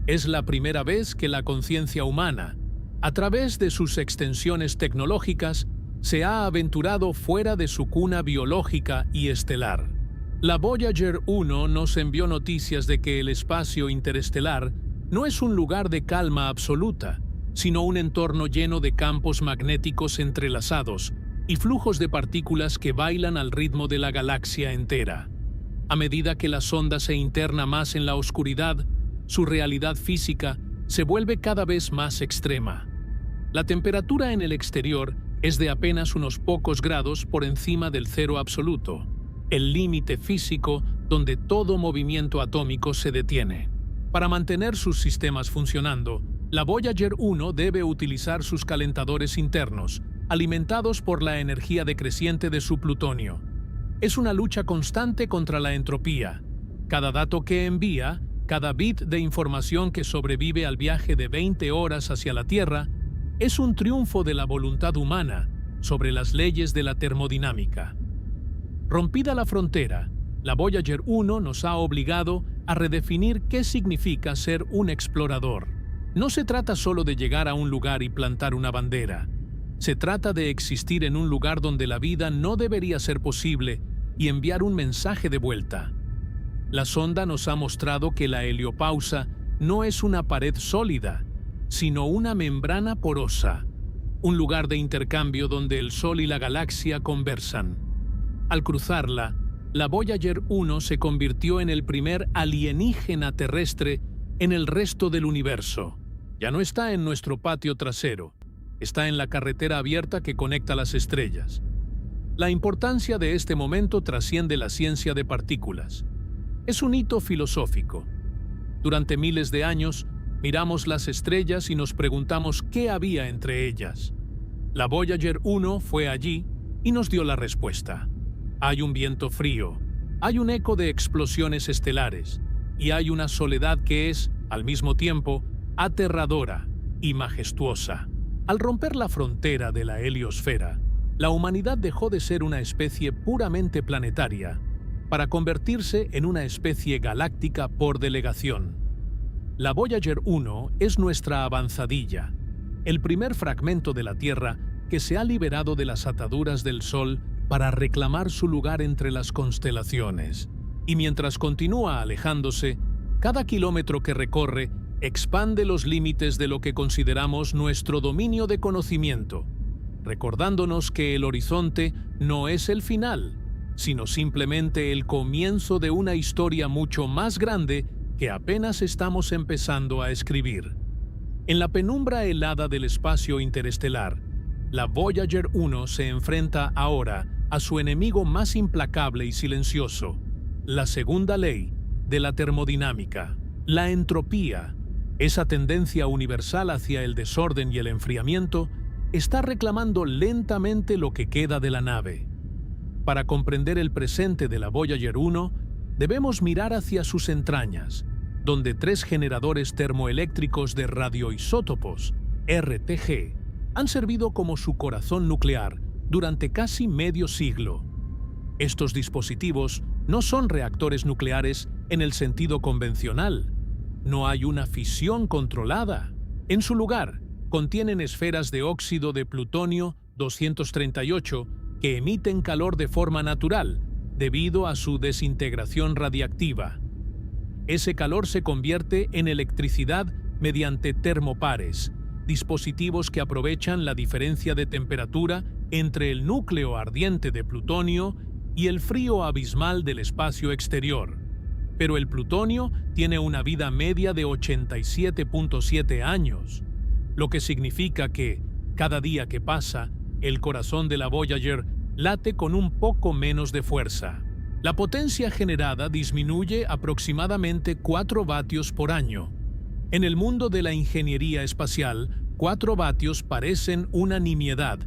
Es la primera vez que la conciencia humana, a través de sus extensiones tecnológicas, se ha aventurado fuera de su cuna biológica y estelar. La Voyager 1 nos envió noticias de que el espacio interestelar no es un lugar de calma absoluta, sino un entorno lleno de campos magnéticos entrelazados y flujos de partículas que bailan al ritmo de la galaxia entera. A medida que la sonda se interna más en la oscuridad, su realidad física se vuelve cada vez más extrema. La temperatura en el exterior es de apenas unos pocos grados por encima del cero absoluto, el límite físico donde todo movimiento atómico se detiene. Para mantener sus sistemas funcionando, la Voyager 1 debe utilizar sus calentadores internos, alimentados por la energía decreciente de su plutonio. Es una lucha constante contra la entropía. Cada dato que envía, cada bit de información que sobrevive al viaje de 20 horas hacia la Tierra, es un triunfo de la voluntad humana sobre las leyes de la termodinámica. Rompida la frontera, la Voyager 1 nos ha obligado a redefinir qué significa ser un explorador. No se trata solo de llegar a un lugar y plantar una bandera. Se trata de existir en un lugar donde la vida no debería ser posible y enviar un mensaje de vuelta. La sonda nos ha mostrado que la heliopausa no es una pared sólida, sino una membrana porosa, un lugar de intercambio donde el Sol y la galaxia conversan. Al cruzarla, la Voyager 1 se convirtió en el primer alienígena terrestre en el resto del universo. Ya no está en nuestro patio trasero, está en la carretera abierta que conecta las estrellas. La importancia de este momento trasciende la ciencia de partículas. Es un hito filosófico. Durante miles de años, miramos las estrellas y nos preguntamos qué había entre ellas. La Voyager 1 fue allí y nos dio la respuesta. Hay un viento frío, hay un eco de explosiones estelares y hay una soledad que es, al mismo tiempo, aterradora y majestuosa. Al romper la frontera de la heliosfera, la humanidad dejó de ser una especie puramente planetaria para convertirse en una especie galáctica por delegación. La Voyager 1 es nuestra avanzadilla, el primer fragmento de la Tierra que se ha liberado de las ataduras del Sol para reclamar su lugar entre las constelaciones. Y mientras continúa alejándose, cada kilómetro que recorre expande los límites de lo que consideramos nuestro dominio de conocimiento, recordándonos que el horizonte no es el final, sino simplemente el comienzo de una historia mucho más grande que apenas estamos empezando a escribir. En la penumbra helada del espacio interestelar, la Voyager 1 se enfrenta ahora a su enemigo más implacable y silencioso, la segunda ley de la termodinámica, la entropía. Esa tendencia universal hacia el desorden y el enfriamiento está reclamando lentamente lo que queda de la nave. Para comprender el presente de la Voyager 1, debemos mirar hacia sus entrañas, donde 3 generadores termoeléctricos de radioisótopos, RTG, han servido como su corazón nuclear durante casi medio siglo. Estos dispositivos no son reactores nucleares en el sentido convencional. No hay una fisión controlada. En su lugar, contienen esferas de óxido de plutonio 238 que emiten calor de forma natural debido a su desintegración radiactiva. Ese calor se convierte en electricidad mediante termopares, dispositivos que aprovechan la diferencia de temperatura entre el núcleo ardiente de plutonio y el frío abismal del espacio exterior. Pero el plutonio tiene una vida media de 87.7 años, lo que significa que, cada día que pasa, el corazón de la Voyager late con un poco menos de fuerza. La potencia generada disminuye aproximadamente 4 vatios por año. En el mundo de la ingeniería espacial, 4 vatios parecen una nimiedad,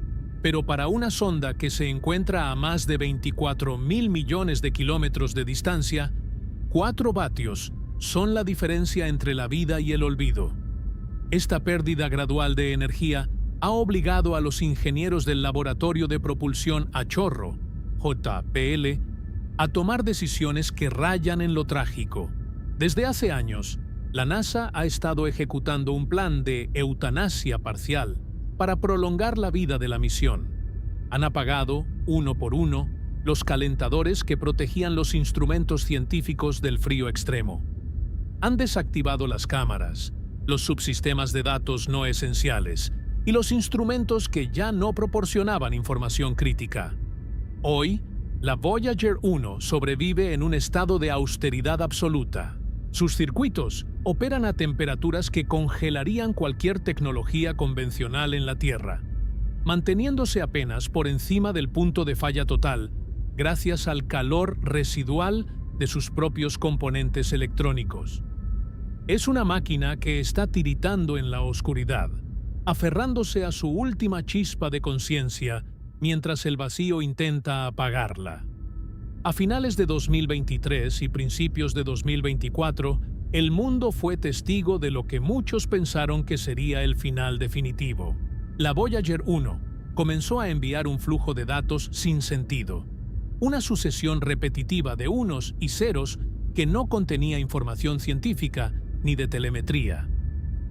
pero para una sonda que se encuentra a más de 24.000 millones de kilómetros de distancia, 4 vatios son la diferencia entre la vida y el olvido. Esta pérdida gradual de energía ha obligado a los ingenieros del Laboratorio de Propulsión a Chorro, JPL, a tomar decisiones que rayan en lo trágico. Desde hace años, la NASA ha estado ejecutando un plan de eutanasia parcial para prolongar la vida de la misión. Han apagado, uno por uno, los calentadores que protegían los instrumentos científicos del frío extremo. Han desactivado las cámaras, los subsistemas de datos no esenciales y los instrumentos que ya no proporcionaban información crítica. Hoy, la Voyager 1 sobrevive en un estado de austeridad absoluta. Sus circuitos operan a temperaturas que congelarían cualquier tecnología convencional en la Tierra. manteniéndose apenas por encima del punto de falla total, gracias al calor residual de sus propios componentes electrónicos. Es una máquina que está tiritando en la oscuridad, aferrándose a su última chispa de conciencia mientras el vacío intenta apagarla. A finales de 2023 y principios de 2024, el mundo fue testigo de lo que muchos pensaron que sería el final definitivo. La Voyager 1 comenzó a enviar un flujo de datos sin sentido, una sucesión repetitiva de unos y ceros que no contenía información científica ni de telemetría.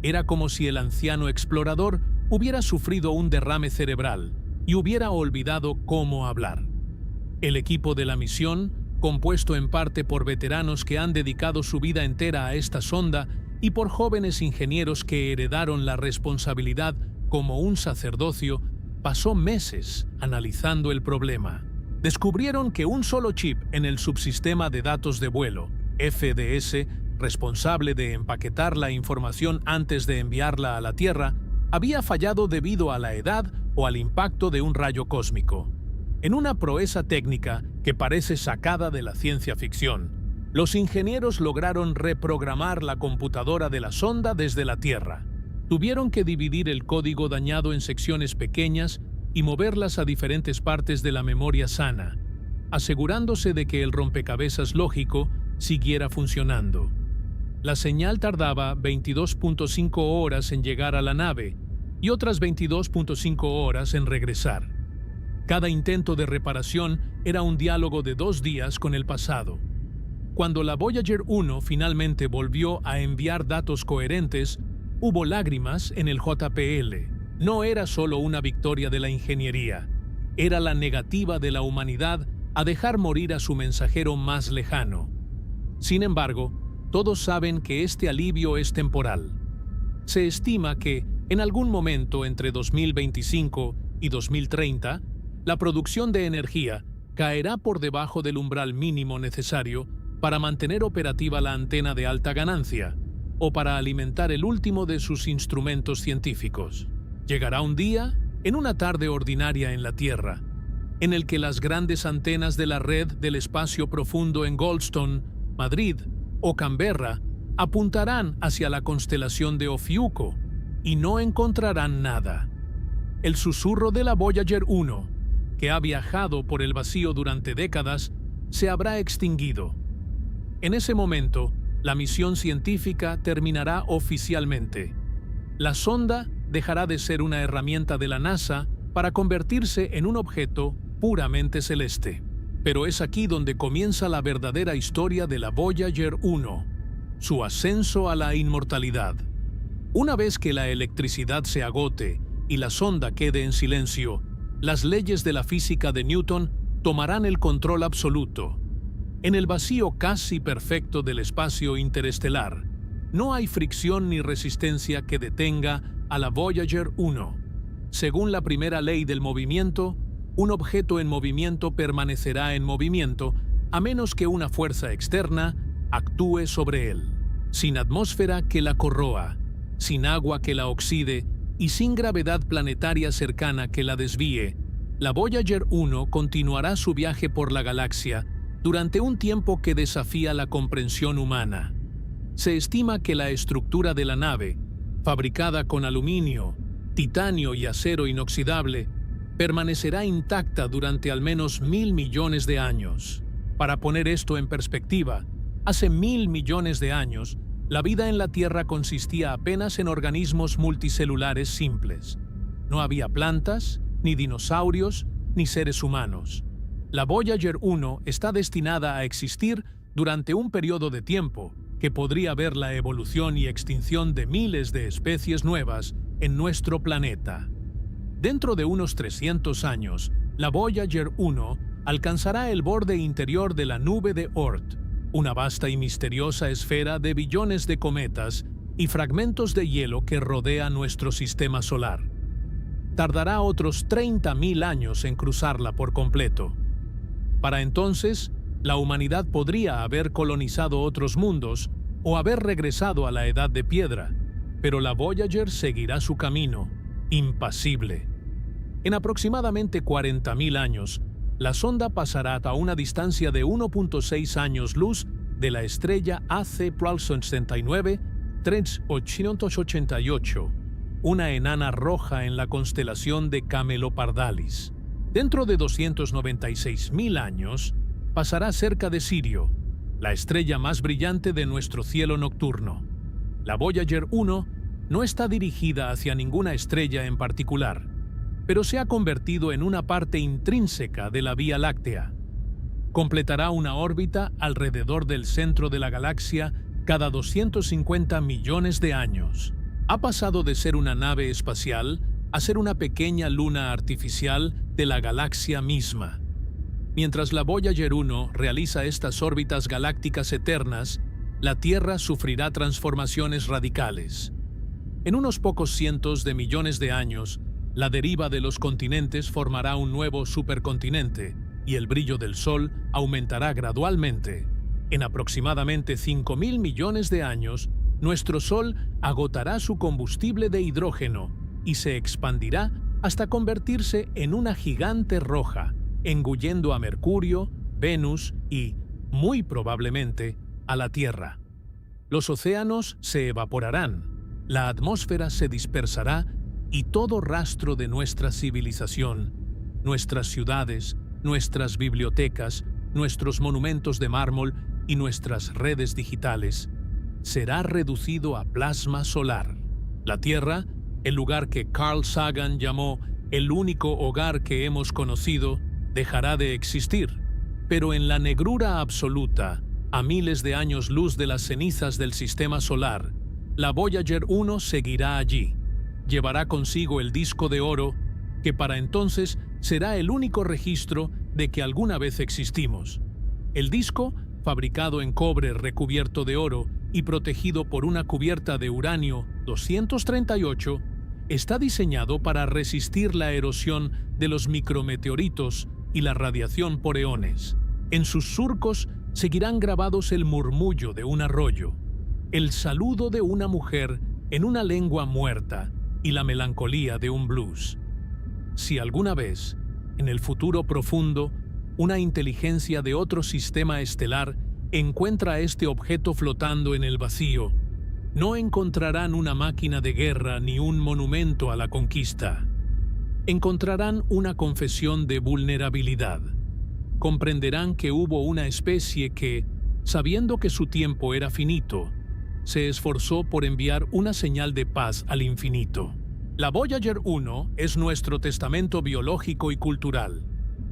Era como si el anciano explorador hubiera sufrido un derrame cerebral y hubiera olvidado cómo hablar. El equipo de la misión, compuesto en parte por veteranos que han dedicado su vida entera a esta sonda y por jóvenes ingenieros que heredaron la responsabilidad como un sacerdocio, pasó meses analizando el problema. Descubrieron que un solo chip en el subsistema de datos de vuelo, FDS, responsable de empaquetar la información antes de enviarla a la Tierra, había fallado debido a la edad o al impacto de un rayo cósmico. En una proeza técnica que parece sacada de la ciencia ficción, los ingenieros lograron reprogramar la computadora de la sonda desde la Tierra. Tuvieron que dividir el código dañado en secciones pequeñas y moverlas a diferentes partes de la memoria sana, asegurándose de que el rompecabezas lógico siguiera funcionando. La señal tardaba 22.5 horas en llegar a la nave y otras 22.5 horas en regresar. Cada intento de reparación era un diálogo de 2 días con el pasado. Cuando la Voyager 1 finalmente volvió a enviar datos coherentes, hubo lágrimas en el JPL. No era solo una victoria de la ingeniería, era la negativa de la humanidad a dejar morir a su mensajero más lejano. Sin embargo, todos saben que este alivio es temporal. Se estima que, en algún momento entre 2025 y 2030, la producción de energía caerá por debajo del umbral mínimo necesario para mantener operativa la antena de alta ganancia o para alimentar el último de sus instrumentos científicos. Llegará un día, en una tarde ordinaria en la Tierra, en el que las grandes antenas de la red del espacio profundo en Goldstone, Madrid o Canberra apuntarán hacia la constelación de Ofiuco y no encontrarán nada. El susurro de la Voyager 1, que ha viajado por el vacío durante décadas, se habrá extinguido. En ese momento, la misión científica terminará oficialmente. La sonda dejará de ser una herramienta de la NASA para convertirse en un objeto puramente celeste. Pero es aquí donde comienza la verdadera historia de la Voyager 1, su ascenso a la inmortalidad. Una vez que la electricidad se agote y la sonda quede en silencio, las leyes de la física de Newton tomarán el control absoluto. En el vacío casi perfecto del espacio interestelar, no hay fricción ni resistencia que detenga a la Voyager 1. Según la primera ley del movimiento, un objeto en movimiento permanecerá en movimiento a menos que una fuerza externa actúe sobre él. Sin atmósfera que la corroa, sin agua que la oxide y sin gravedad planetaria cercana que la desvíe, la Voyager 1 continuará su viaje por la galaxia durante un tiempo que desafía la comprensión humana. Se estima que la estructura de la nave, fabricada con aluminio, titanio y acero inoxidable, permanecerá intacta durante al menos 1.000 millones de años. Para poner esto en perspectiva, hace 1.000 millones de años, la vida en la Tierra consistía apenas en organismos multicelulares simples. No había plantas, ni dinosaurios, ni seres humanos. La Voyager 1 está destinada a existir durante un periodo de tiempo que podría ver la evolución y extinción de miles de especies nuevas en nuestro planeta. Dentro de unos 300 años, la Voyager 1 alcanzará el borde interior de la nube de Oort, una vasta y misteriosa esfera de billones de cometas y fragmentos de hielo que rodea nuestro sistema solar. Tardará otros 30.000 años en cruzarla por completo. Para entonces, la humanidad podría haber colonizado otros mundos o haber regresado a la Edad de Piedra, pero la Voyager seguirá su camino, impasible. En aproximadamente 40.000 años, la sonda pasará a una distancia de 1.6 años luz de la estrella AC Prolson 69 3888, una enana roja en la constelación de Camelopardalis. Dentro de 296.000 años, pasará cerca de Sirio, la estrella más brillante de nuestro cielo nocturno. La Voyager 1 no está dirigida hacia ninguna estrella en particular, pero se ha convertido en una parte intrínseca de la Vía Láctea. Completará una órbita alrededor del centro de la galaxia cada 250 millones de años. Ha pasado de ser una nave espacial a ser una pequeña luna artificial de la galaxia misma. Mientras la Voyager 1 realiza estas órbitas galácticas eternas, la Tierra sufrirá transformaciones radicales. En unos pocos cientos de millones de años, la deriva de los continentes formará un nuevo supercontinente y el brillo del Sol aumentará gradualmente. En aproximadamente 5.000 millones de años, nuestro Sol agotará su combustible de hidrógeno y se expandirá hasta convertirse en una gigante roja, engullendo a Mercurio, Venus y, muy probablemente, a la Tierra. Los océanos se evaporarán, la atmósfera se dispersará y todo rastro de nuestra civilización, nuestras ciudades, nuestras bibliotecas, nuestros monumentos de mármol y nuestras redes digitales será reducido a plasma solar. La Tierra, el lugar que Carl Sagan llamó el único hogar que hemos conocido, dejará de existir, pero en la negrura absoluta, a miles de años luz de las cenizas del sistema solar, la Voyager 1 seguirá allí. Llevará consigo el disco de oro, que para entonces será el único registro de que alguna vez existimos. El disco, fabricado en cobre recubierto de oro y protegido por una cubierta de uranio 238, está diseñado para resistir la erosión de los micrometeoritos y la radiación por eones. En sus surcos seguirán grabados el murmullo de un arroyo, el saludo de una mujer en una lengua muerta y la melancolía de un blues. Si alguna vez, en el futuro profundo, una inteligencia de otro sistema estelar encuentra este objeto flotando en el vacío, no encontrarán una máquina de guerra ni un monumento a la conquista. Encontrarán una confesión de vulnerabilidad. Comprenderán que hubo una especie que, sabiendo que su tiempo era finito, se esforzó por enviar una señal de paz al infinito. La Voyager 1 es nuestro testamento biológico y cultural.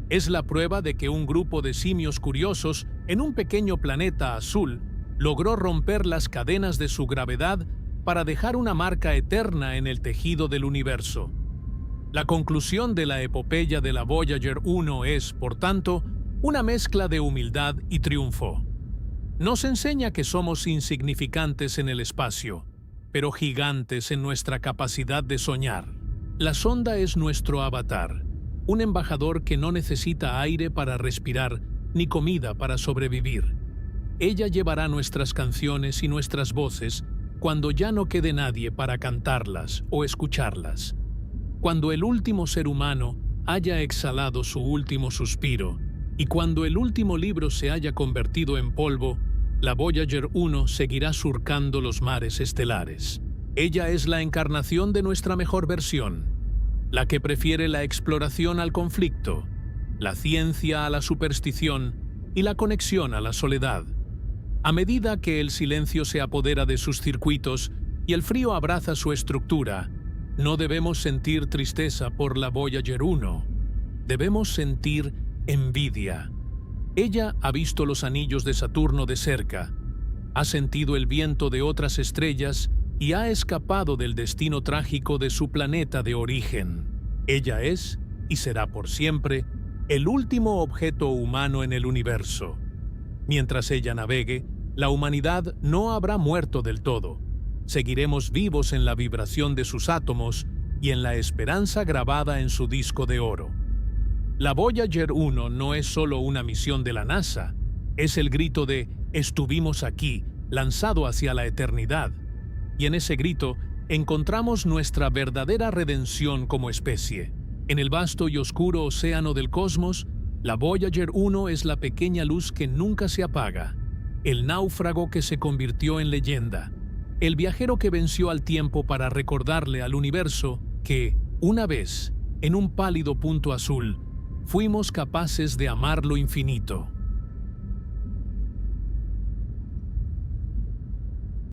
Es la prueba de que un grupo de simios curiosos en un pequeño planeta azul logró romper las cadenas de su gravedad para dejar una marca eterna en el tejido del universo. La conclusión de la epopeya de la Voyager 1 es, por tanto, una mezcla de humildad y triunfo. Nos enseña que somos insignificantes en el espacio, pero gigantes en nuestra capacidad de soñar. La sonda es nuestro avatar, un embajador que no necesita aire para respirar ni comida para sobrevivir. Ella llevará nuestras canciones y nuestras voces cuando ya no quede nadie para cantarlas o escucharlas. Cuando el último ser humano haya exhalado su último suspiro y cuando el último libro se haya convertido en polvo, la Voyager 1 seguirá surcando los mares estelares. Ella es la encarnación de nuestra mejor versión, la que prefiere la exploración al conflicto, la ciencia a la superstición y la conexión a la soledad. A medida que el silencio se apodera de sus circuitos y el frío abraza su estructura, no debemos sentir tristeza por la Voyager 1. Debemos sentir envidia. Ella ha visto los anillos de Saturno de cerca, ha sentido el viento de otras estrellas y ha escapado del destino trágico de su planeta de origen. Ella es, y será por siempre, el último objeto humano en el universo. Mientras ella navegue, la humanidad no habrá muerto del todo. Seguiremos vivos en la vibración de sus átomos y en la esperanza grabada en su disco de oro. La Voyager 1 no es solo una misión de la NASA, es el grito de «Estuvimos aquí», lanzado hacia la eternidad. Y en ese grito encontramos nuestra verdadera redención como especie. En el vasto y oscuro océano del cosmos, la Voyager 1 es la pequeña luz que nunca se apaga, el náufrago que se convirtió en leyenda, el viajero que venció al tiempo para recordarle al universo que, una vez, en un pálido punto azul, fuimos capaces de amar lo infinito.